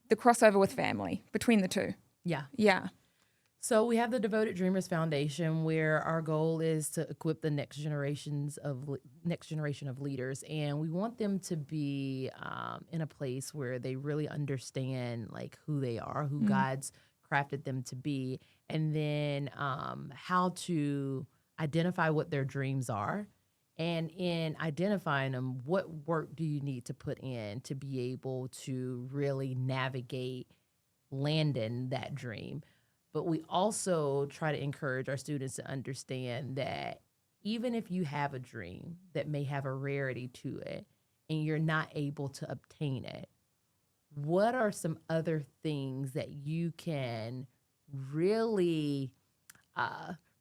Speaker 2: the crossover with family between the two.
Speaker 1: Yeah.
Speaker 2: Yeah.
Speaker 1: So we have the Devoted Dreamers Foundation, where our goal is to equip the next generation of leaders, and we want them to be in a place where they really understand like who they are, who God's crafted them to be, and then how to identify what their dreams are, and in identifying them, what work do you need to put in to be able to really navigate landing that dream. But we also try to encourage our students to understand that even if you have a dream that may have a rarity to it and you're not able to obtain it, what are some other things that you can really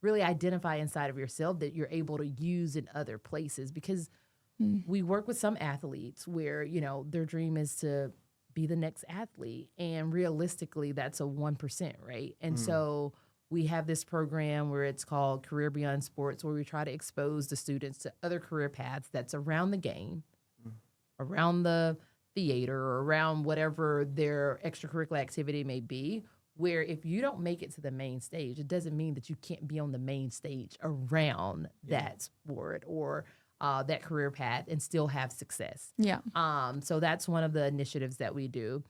Speaker 1: really identify inside of yourself that you're able to use in other places? Because we work with some athletes where, their dream is to be the next athlete. And realistically, that's a 1%, right? And so we have this program where it's called Career Beyond Sports, where we try to expose the students to other career paths that's around the game, around the theater, or around whatever their extracurricular activity may be, where if you don't make it to the main stage, it doesn't mean that you can't be on the main stage around that sport or that career path and still have success.
Speaker 2: Yeah.
Speaker 1: So that's one of the initiatives that we do.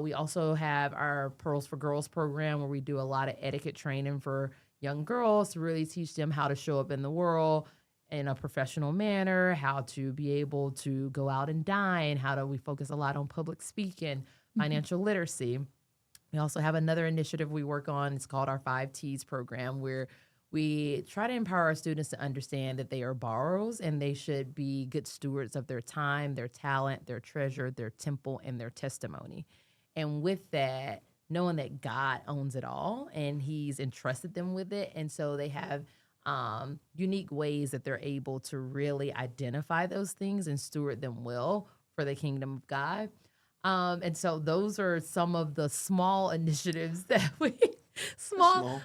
Speaker 1: We also have our Pearls for Girls program, where we do a lot of etiquette training for young girls to really teach them how to show up in the world in a professional manner, how to be able to go out and dine, we focus a lot on public speaking, financial literacy. We also have another initiative we work on. It's called our 5 T's program, where we try to empower our students to understand that they are borrowers and they should be good stewards of their time, their talent, their treasure, their temple, and their testimony. And with that, knowing that God owns it all and he's entrusted them with it. And so they have unique ways that they're able to really identify those things and steward them well for the kingdom of God. And so those are some of the small initiatives that we small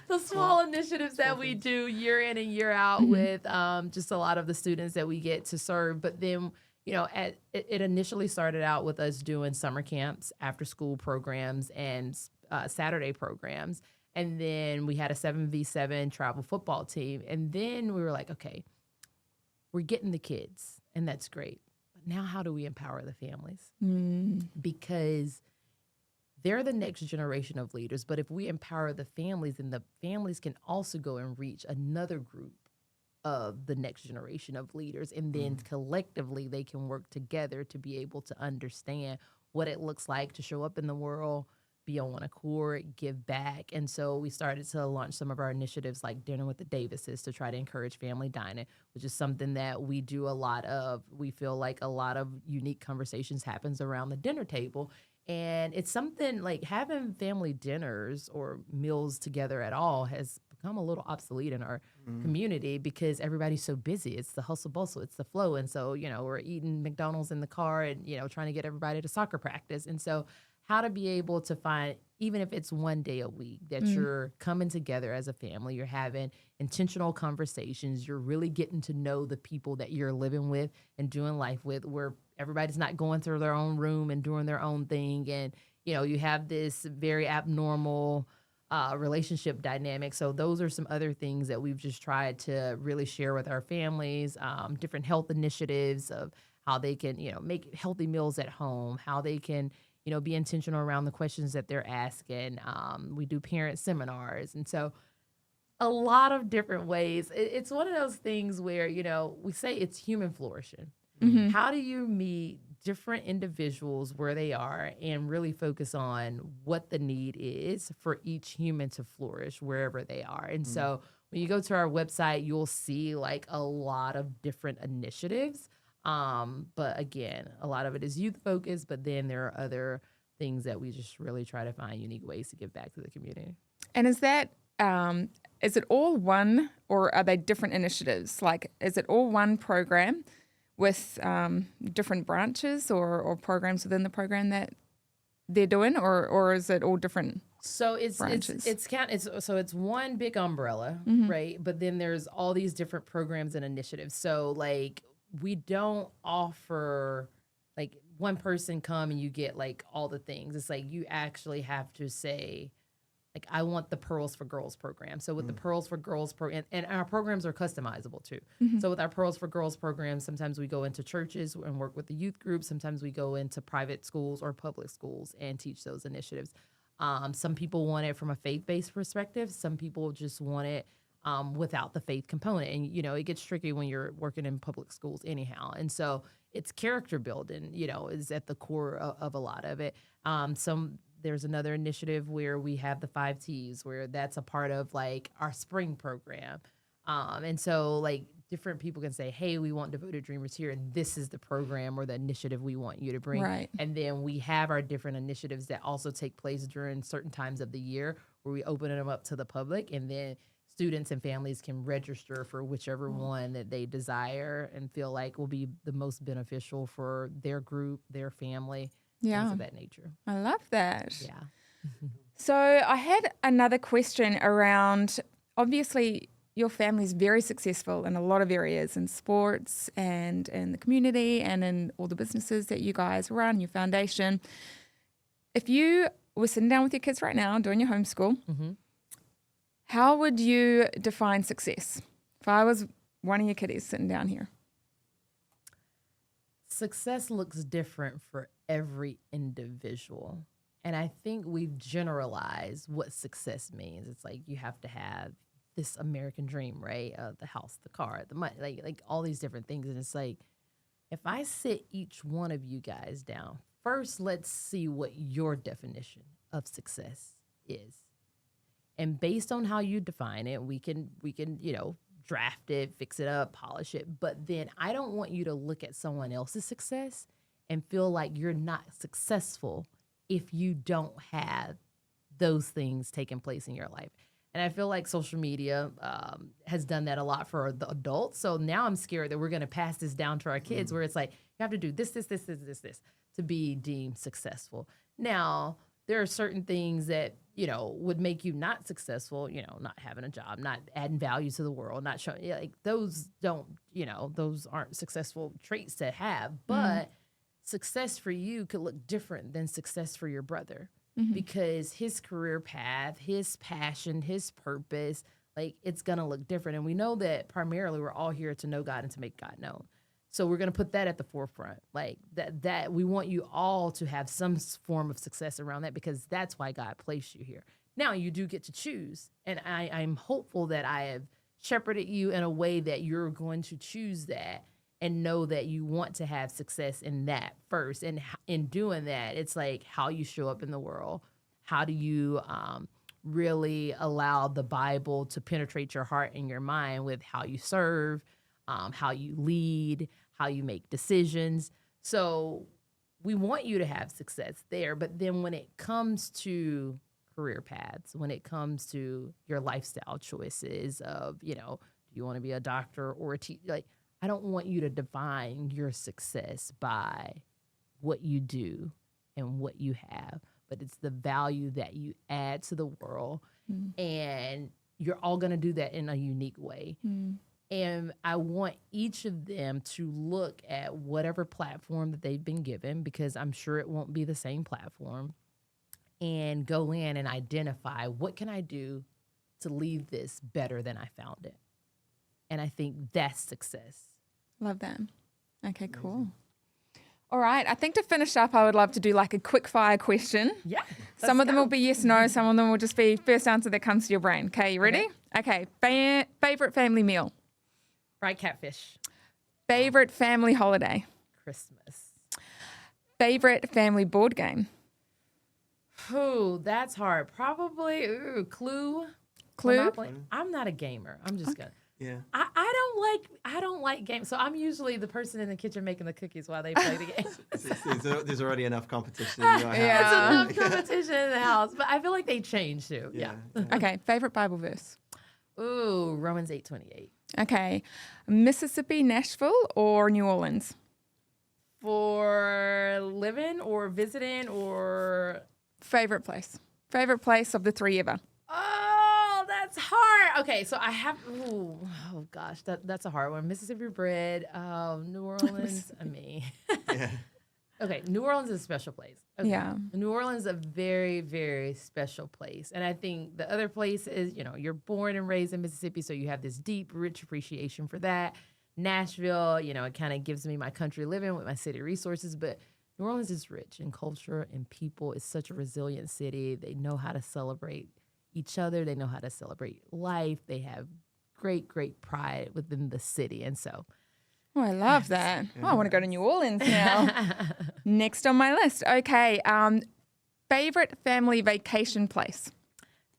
Speaker 1: initiatives that we do year in and year out with just a lot of the students that we get to serve. But then, it initially started out with us doing summer camps, after school programs, and Saturday programs. And then we had a 7v7 travel football team. And then we were like, okay, we're getting the kids, and that's great. But now how do we empower the families? Because they're the next generation of leaders. But if we empower the families, then the families can also go and reach another group of the next generation of leaders. And then collectively, they can work together to be able to understand what it looks like to show up in the world, be on one accord, give back. And so we started to launch some of our initiatives like Dinner with the Davises to try to encourage family dining, which is something that we do a lot of. We feel like a lot of unique conversations happens around the dinner table. And it's something like having family dinners or meals together at all has become a little obsolete in our community because everybody's so busy. It's the hustle bustle, it's the flow. And so, we're eating McDonald's in the car and, trying to get everybody to soccer practice. And so how to be able to find, even if it's one day a week, that you're coming together as a family, you're having intentional conversations, you're really getting to know the people that you're living with and doing life with, where everybody's not going through their own room and doing their own thing. And, you have this very abnormal relationship dynamic. So those are some other things that we've just tried to really share with our families, different health initiatives of how they can, make healthy meals at home, how they can, be intentional around the questions that they're asking. We do parent seminars. And so a lot of different ways. It's one of those things where, we say it's human flourishing. How do you meet different individuals where they are and really focus on what the need is for each human to flourish wherever they are? And so when you go to our website, you'll see like a lot of different initiatives. But again, a lot of it is youth focused, but then there are other things that we just really try to find unique ways to give back to the community.
Speaker 2: And is that, is it all one, or are they different initiatives? Like, is it all one program with different branches or programs within the program that they're doing, or is it all different?
Speaker 1: So it's one big umbrella, right? But then there's all these different programs and initiatives. So like we don't offer like one person come and you get like all the things. It's like you actually have to say, like, I want the Pearls for Girls program. So with the Pearls for Girls program, and our programs are customizable too. So with our Pearls for Girls program, sometimes we go into churches and work with the youth group. Sometimes we go into private schools or public schools and teach those initiatives. Some people want it from a faith-based perspective. Some people just want it without the faith component. And, it gets tricky when you're working in public schools anyhow. And so it's character building, is at the core of a lot of it. There's another initiative where we have the 5 T's, where that's a part of like our spring program. And so like different people can say, hey, we want Devoted Dreamers here, and this is the program or the initiative we want you to bring.
Speaker 2: Right.
Speaker 1: And then we have our different initiatives that also take place during certain times of the year where we open them up to the public, and then students and families can register for whichever one that they desire and feel like will be the most beneficial for their group, their family, things of that nature.
Speaker 2: I love that.
Speaker 1: Yeah.
Speaker 2: So I had another question around, obviously your family's very successful in a lot of areas, in sports and in the community and in all the businesses that you guys run, your foundation. If you were sitting down with your kids right now doing your homeschool, how would you define success? If I was one of your kiddies sitting down here.
Speaker 1: Success looks different for every individual. And I think we've generalized what success means. It's like you have to have this American dream, right? The house, the car, the money, like all these different things. And it's like, if I sit each one of you guys down, first let's see what your definition of success is. And based on how you define it, we can, draft it, fix it up, polish it. But then I don't want you to look at someone else's success and feel like you're not successful if you don't have those things taking place in your life. And I feel like social media has done that a lot for the adults. So now I'm scared that we're going to pass this down to our kids where it's like, you have to do this to be deemed successful. Now, there are certain things that, would make you not successful, not having a job, not adding value to the world, not showing, like those don't, those aren't successful traits to have. But success for you could look different than success for your brother because his career path, his passion, his purpose, like it's going to look different. And we know that primarily we're all here to know God and to make God known. So we're going to put that at the forefront. Like that we want you all to have some form of success around that, because that's why God placed you here. Now you do get to choose. And I'm hopeful that I have shepherded you in a way that you're going to choose that and know that you want to have success in that first. And in doing that, it's like how you show up in the world. How do you really allow the Bible to penetrate your heart and your mind with how you serve, how you lead, how you make decisions. So we want you to have success there. But then when it comes to career paths, when it comes to your lifestyle choices of, do you want to be a doctor or a teacher? Like, I don't want you to define your success by what you do and what you have, but it's the value that you add to the world. And you're all going to do that in a unique way. And I want each of them to look at whatever platform that they've been given, because I'm sure it won't be the same platform, and go in and identify, what can I do to leave this better than I found it? And I think that's success.
Speaker 2: Love that. Okay, cool. All right. I think to finish up, I would love to do like a quick fire question.
Speaker 1: Yeah.
Speaker 2: Some of them will be yes, no. Some of them will just be first answer that comes to your brain. Okay, you ready? Okay. Favorite family meal?
Speaker 1: Fried catfish.
Speaker 2: Favorite family holiday?
Speaker 1: Christmas.
Speaker 2: Favorite family board game?
Speaker 1: Ooh, that's hard. Probably Clue. Monopoly. I'm not a gamer. I'm just gonna.
Speaker 3: Yeah.
Speaker 1: I don't like games. So I'm usually the person in the kitchen making the cookies while they play the game.
Speaker 3: There's already enough competition in your house.
Speaker 2: Yeah.
Speaker 1: It's enough competition in the house, but I feel like they change too. Yeah.
Speaker 2: Okay. Favorite Bible verse?
Speaker 1: Ooh, Romans 8:28.
Speaker 2: Okay. Mississippi, Nashville, or New Orleans?
Speaker 1: For living or visiting or
Speaker 2: Favorite place? Favorite place of the three ever?
Speaker 1: oh, that's hard. Okay, so I have. Oh gosh, that's a hard one. Mississippi bread. New Orleans. I mean.
Speaker 3: Yeah.
Speaker 1: Okay, New Orleans is a special place. Okay.
Speaker 2: Yeah.
Speaker 1: New Orleans is a very, very special place. And I think the other place is, you're born and raised in Mississippi, so you have this deep, rich appreciation for that. Nashville, it kind of gives me my country living with my city resources. But New Orleans is rich in culture and people. It's such a resilient city. They know how to celebrate each other. They know how to celebrate life. They have great, great pride within the city. And so...
Speaker 2: Oh, I love that. Oh, I want to go to New Orleans now. Next on my list. Okay. Favorite family vacation place?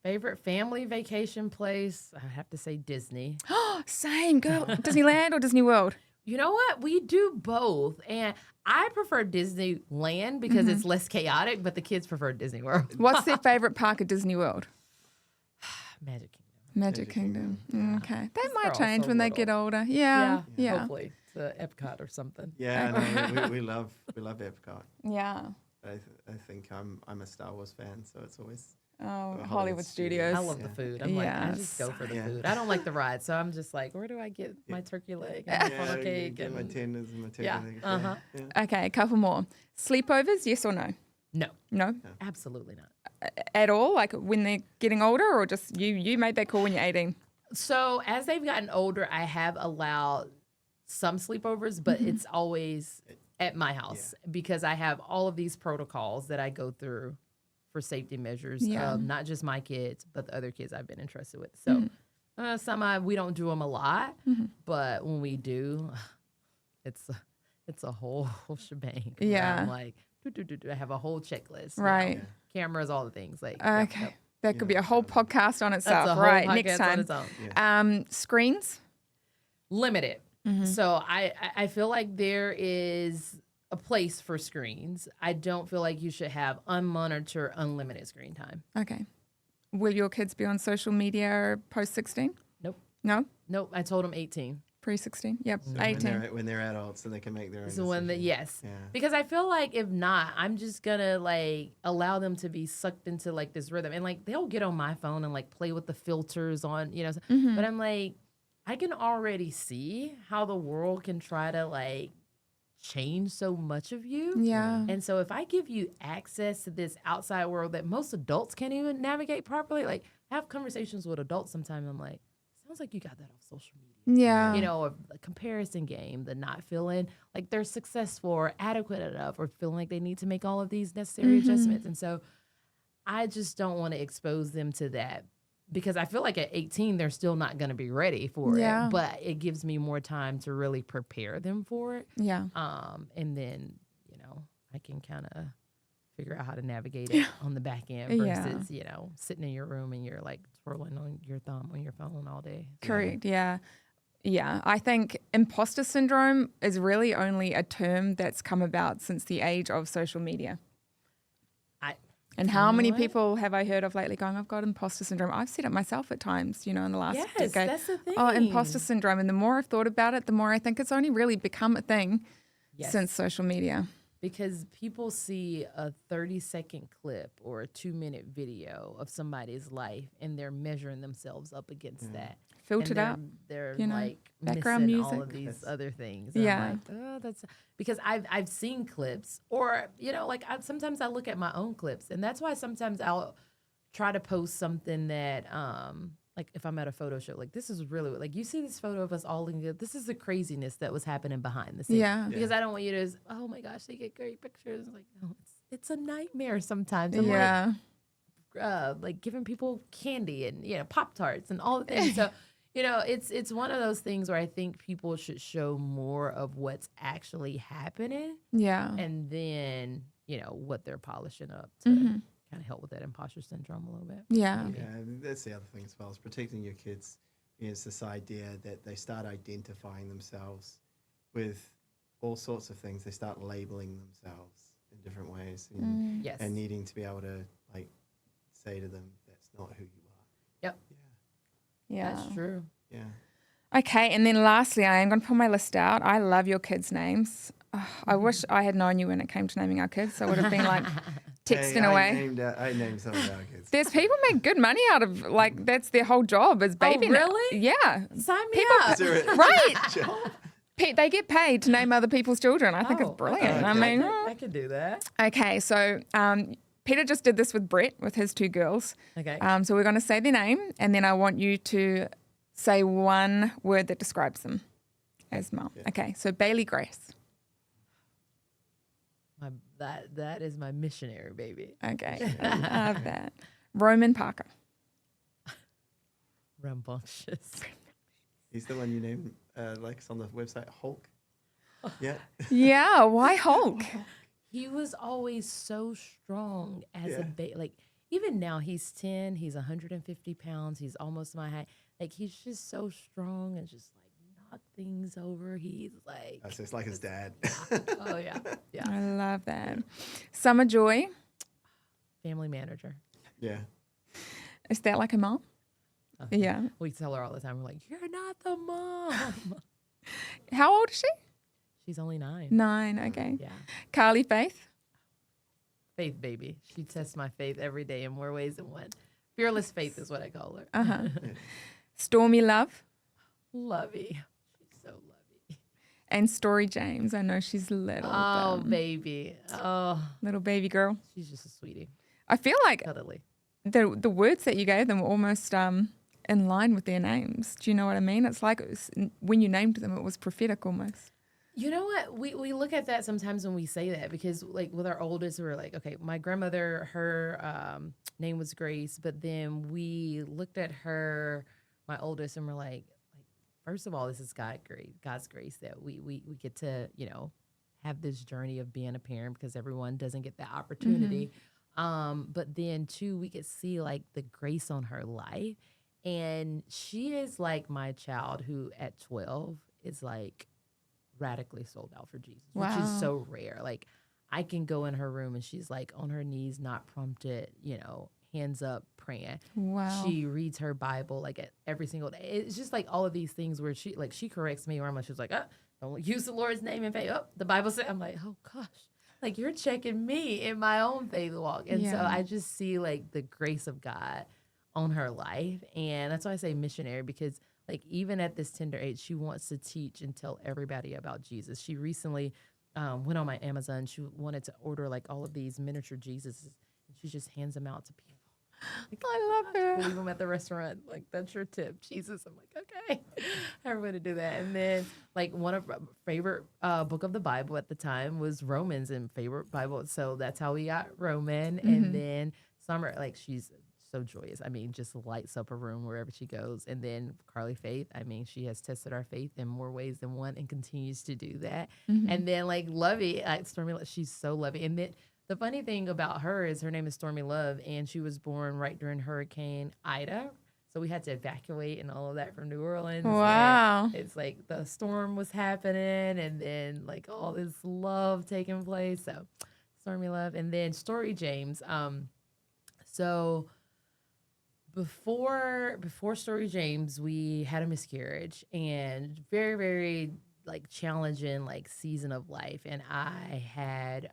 Speaker 1: Favorite family vacation place? I have to say Disney.
Speaker 2: Same, girl. Disneyland or Disney World?
Speaker 1: You know what? We do both. And I prefer Disneyland because it's less chaotic, but the kids prefer Disney World.
Speaker 2: What's their favorite park at Disney World?
Speaker 1: Magic Kingdom.
Speaker 2: Magic Kingdom. Okay. That
Speaker 1: They're
Speaker 2: might
Speaker 1: all
Speaker 2: change
Speaker 1: so
Speaker 2: when they
Speaker 1: little.
Speaker 2: get older. Yeah. Yeah.
Speaker 1: Hopefully. To Epcot or something.
Speaker 3: Yeah, no, we love Epcot.
Speaker 2: Yeah.
Speaker 3: I think I'm a Star Wars fan, so it's always
Speaker 2: Oh,
Speaker 3: Hollywood
Speaker 2: Hollywood Studios.
Speaker 1: I love the food. I'm like, I just go for the
Speaker 3: Yeah.
Speaker 1: food. I don't like the ride, so I'm just like, where do I get my turkey leg and my funnel cake?
Speaker 3: get my
Speaker 1: And
Speaker 3: tenders and my turkey
Speaker 1: Yeah,
Speaker 3: legs.
Speaker 1: uh-huh.
Speaker 3: Yeah.
Speaker 2: Okay, a couple more. Sleepovers, yes or no?
Speaker 1: no,
Speaker 2: No?
Speaker 1: absolutely not.
Speaker 2: At all? Like when they're getting older, or just you made that call when you're 18?
Speaker 1: So as they've gotten older, I have allowed some sleepovers, but it's always at my house because I have all of these protocols that I go through for safety measures,
Speaker 2: Yeah.
Speaker 1: not just my kids, but the other kids I've been entrusted with. So we don't do them a lot, but when we do, it's a whole shebang. where
Speaker 2: Yeah.
Speaker 1: I'm like, I have a whole checklist.
Speaker 2: Right.
Speaker 1: Cameras, all the things. Like,
Speaker 2: Okay. That could be a whole podcast on
Speaker 1: That's
Speaker 2: itself.
Speaker 1: a whole
Speaker 2: Right,
Speaker 1: podcast
Speaker 2: next
Speaker 1: on
Speaker 2: time.
Speaker 1: its own.
Speaker 2: Screens?
Speaker 1: Limited. So I feel like there is a place for screens. I don't feel like you should have unmonitored, unlimited screen time.
Speaker 2: Okay. Will your kids be on social media post 16?
Speaker 1: Nope.
Speaker 2: No?
Speaker 1: Nope. I told them 18.
Speaker 2: Pre 16? Yep.
Speaker 3: So
Speaker 2: 18.
Speaker 3: when they're adults, so they can make their own.
Speaker 1: So when
Speaker 3: decisions.
Speaker 1: yes.
Speaker 3: Yeah.
Speaker 1: Because I feel like if not, I'm just gonna like allow them to be sucked into like this rhythm. And like they'll get on my phone and like play with the filters on, but I'm like, I can already see how the world can try to like change so much of you.
Speaker 2: Yeah.
Speaker 1: And so if I give you access to this outside world that most adults can't even navigate properly, like I have conversations with adults sometimes, I'm like, sounds like you got that off social media.
Speaker 2: Yeah.
Speaker 1: You know, a comparison game, the not feeling like they're successful or adequate enough, or feeling like they need to make all of these necessary adjustments. And so I just don't want to expose them to that, because I feel like at 18, they're still not going to be ready for
Speaker 2: Yeah.
Speaker 1: it. But it gives me more time to really prepare them for it.
Speaker 2: Yeah.
Speaker 1: And then, you know, I can kind of figure out how to navigate it on the back end
Speaker 2: Yeah.
Speaker 1: versus, you know, sitting in your room and you're like twirling on your thumb on your phone all day.
Speaker 2: Correct. Yeah. Yeah. I think imposter syndrome is really only a term that's come about since the age of social media. And how
Speaker 1: You know
Speaker 2: many
Speaker 1: what?
Speaker 2: people have I heard of lately going, I've got imposter syndrome? I've said it myself at times, you know, in the last
Speaker 1: Yes,
Speaker 2: decade.
Speaker 1: that's the thing.
Speaker 2: Oh, imposter syndrome. And the more I've thought about it, the more I think it's only really become a thing
Speaker 1: Yes.
Speaker 2: since social media.
Speaker 1: Because people see a 30-second clip or a 2-minute video of somebody's life and they're measuring themselves up against that.
Speaker 2: Filtered
Speaker 1: And
Speaker 2: out.
Speaker 1: They're
Speaker 2: you know,
Speaker 1: like
Speaker 2: background
Speaker 1: missing all
Speaker 2: music.
Speaker 1: of these
Speaker 3: Yes.
Speaker 1: other things. And
Speaker 2: Yeah.
Speaker 1: I'm like, oh, that's because I've seen clips, or you know, like sometimes I look at my own clips, and that's why sometimes I'll try to post something that like if I'm at a photo shoot, like this is really like you see this photo of us all in good. This is the craziness that was happening behind the scenes.
Speaker 2: Yeah.
Speaker 1: Because I don't want you to, oh my gosh, they get great pictures. Like no, it's a nightmare sometimes. I'm
Speaker 2: Yeah.
Speaker 1: like giving people candy and Pop-Tarts and all the things. So it's one of those things where I think people should show more of what's actually happening,
Speaker 2: Yeah.
Speaker 1: and then what they're polishing up to kind of help with that imposter syndrome a little bit.
Speaker 2: Yeah.
Speaker 3: Yeah, and that's the other thing as well, is protecting your kids. Is this idea that they start identifying themselves with all sorts of things. They start labeling themselves in different ways,
Speaker 1: Yes.
Speaker 3: and needing to be able to like say to them, "That's not who you are."
Speaker 1: Yep.
Speaker 2: Yeah.
Speaker 1: That's true.
Speaker 3: Yeah.
Speaker 2: Okay, and then lastly, I am going to pull my list out. I love your kids' names. Oh, I wish I had known you when it came to naming our kids. So I would have been like texting away.
Speaker 3: I named some of our kids.
Speaker 2: There's people make good money out of, like, that's their whole job is baby.
Speaker 1: really?
Speaker 2: Yeah.
Speaker 1: Sign me
Speaker 2: People-
Speaker 1: up.
Speaker 2: Right. They get paid to name other people's children. I think it's
Speaker 1: Oh,
Speaker 2: brilliant. I
Speaker 3: okay.
Speaker 2: mean,
Speaker 1: I could do that.
Speaker 2: okay, so Peter just did this with Brett, with his 2 girls.
Speaker 1: Okay.
Speaker 2: So we're going to say their name, and then I want you to say one word that describes them as mom.
Speaker 3: Yeah.
Speaker 2: Okay, so Bailey Grace.
Speaker 1: That is my missionary baby.
Speaker 2: Okay, I love that. Roman Parker.
Speaker 1: Rambunctious.
Speaker 3: He's the one you named, like it's on the website, Hulk. Yeah.
Speaker 2: Yeah, why Hulk?
Speaker 1: He was always so strong as a
Speaker 3: Yeah.
Speaker 1: baby. Like, even now, he's 10, he's 150 pounds, he's almost my height. Like, he's just so strong and just like knock things over. He's like,
Speaker 3: So it's like his dad.
Speaker 1: oh, yeah. Yeah.
Speaker 2: I love that. Summer Joy.
Speaker 1: Family manager.
Speaker 3: Yeah.
Speaker 2: Is that like a mom? Yeah.
Speaker 1: We tell her all the time, we're like, you're not the mom.
Speaker 2: How old is she?
Speaker 1: She's only 9.
Speaker 2: 9, okay.
Speaker 1: Yeah.
Speaker 2: Carly Faith.
Speaker 1: Faith baby. She tests my faith every day in more ways than one. Fearless faith is what I call her.
Speaker 2: Uh-huh. Stormy Love.
Speaker 1: Lovey. She's so lovey.
Speaker 2: And Story James. I know she's little.
Speaker 1: Oh,
Speaker 2: but,
Speaker 1: baby. Oh,
Speaker 2: little baby girl.
Speaker 1: she's just a sweetie.
Speaker 2: I feel like
Speaker 1: Cuddly.
Speaker 2: the words that you gave them were almost in line with their names. Do you know what I mean? It's like when you named them, it was prophetic almost.
Speaker 1: You know what? We look at that sometimes when we say that, because like with our oldest, we're like, okay, my grandmother, her name was Grace, but then we looked at her, my oldest, and we're like, first of all, this is God's grace that we get to, have this journey of being a parent, because everyone doesn't get that opportunity. But then too, we could see like the grace on her life. And she is like my child who at 12 is like radically sold out for Jesus, which
Speaker 2: Wow.
Speaker 1: is so rare. Like I can go in her room and she's like on her knees, not prompted, hands up, praying.
Speaker 2: Wow.
Speaker 1: She reads her Bible like every single day. It's just like all of these things where she corrects me, or I'm like, she's like, don't use the Lord's name in faith. Oh, the Bible said. I'm like, oh gosh, like you're checking me in my own faith walk. And so
Speaker 2: Yeah.
Speaker 1: I just see like the grace of God on her life. And that's why I say missionary, because like even at this tender age, she wants to teach and tell everybody about Jesus. She recently went on my Amazon. She wanted to order like all of these miniature Jesuses, and she just hands them out to people.
Speaker 2: I love her.
Speaker 1: Leave them at the restaurant. Like, that's your tip. Jesus. I'm like, okay. Everybody do that. And then, like, one of our favorite book of the Bible at the time was Romans, and favorite Bible. So that's how we got Roman. And then Summer, like, she's so joyous. I mean, just lights up a room wherever she goes. And then Carly Faith, I mean, she has tested our faith in more ways than one and continues to do that. And then, like, Lovey, Stormy, she's so loving. And then the funny thing about her is her name is Stormy Love, and she was born right during Hurricane Ida. So we had to evacuate and all of that from New Orleans.
Speaker 2: Wow.
Speaker 1: And it's like the storm was happening, and then like all this love taking place. So Stormy Love. And then Story James. So before Story James, we had a miscarriage, and very, very like challenging like season of life. And I had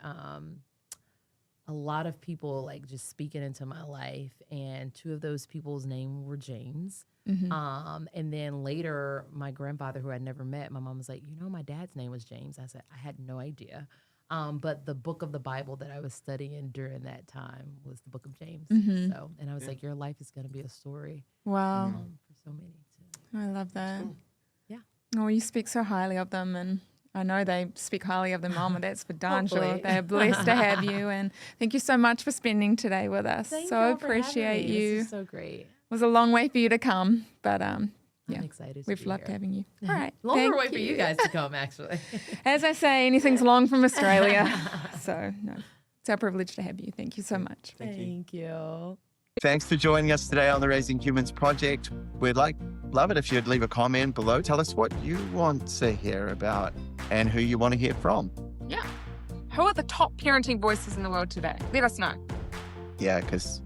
Speaker 1: a lot of people like just speaking into my life, and two of those people's names were James. And then later, my grandfather, who I'd never met, my mom was like, my dad's name was James. I said, I had no idea. But the book of the Bible that I was studying during that time was the book of James. So, and I was like, your life is going to be a story.
Speaker 2: Wow.
Speaker 1: For so many. Too.
Speaker 2: I love that.
Speaker 3: Cool.
Speaker 1: Yeah.
Speaker 2: Oh, you speak so highly of them, and I know they speak highly of their mama. That's for darn sure.
Speaker 1: Hopefully.
Speaker 2: They're blessed to have you, and thank you so much for spending today with us.
Speaker 1: Thank
Speaker 2: so
Speaker 1: you for having
Speaker 2: appreciate
Speaker 1: me.
Speaker 2: you.
Speaker 1: This is so great.
Speaker 2: It was a long way for you to come, but yeah,
Speaker 1: I'm excited.
Speaker 2: we've loved having you. All right,
Speaker 1: Longer
Speaker 2: thank
Speaker 1: way for you guys to come, actually.
Speaker 2: As I say, anything's long from Australia, so no, it's our privilege to have you. Thank you so much.
Speaker 1: Thank you.
Speaker 4: Thanks for joining us today on the Raising Humans Project. We'd love it if you'd leave a comment below. Tell us what you want to hear about and who you want to hear from.
Speaker 2: Yeah. Who are the top parenting voices in the world today? Let us know.
Speaker 4: Yeah, because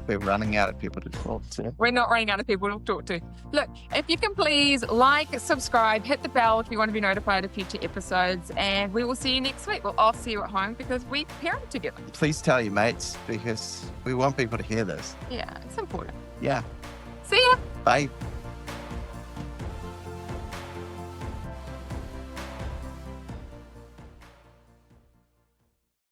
Speaker 4: we're running out of people to talk to.
Speaker 2: We're not running out of people to talk to. Look, if you can please like, subscribe, hit the bell if you want to be notified of future episodes, and we will see you next week. Well, I'll see you at home because we parent together.
Speaker 4: Please tell your mates because we want people to hear this.
Speaker 2: Yeah, it's important.
Speaker 4: Yeah.
Speaker 2: See ya.
Speaker 4: Bye.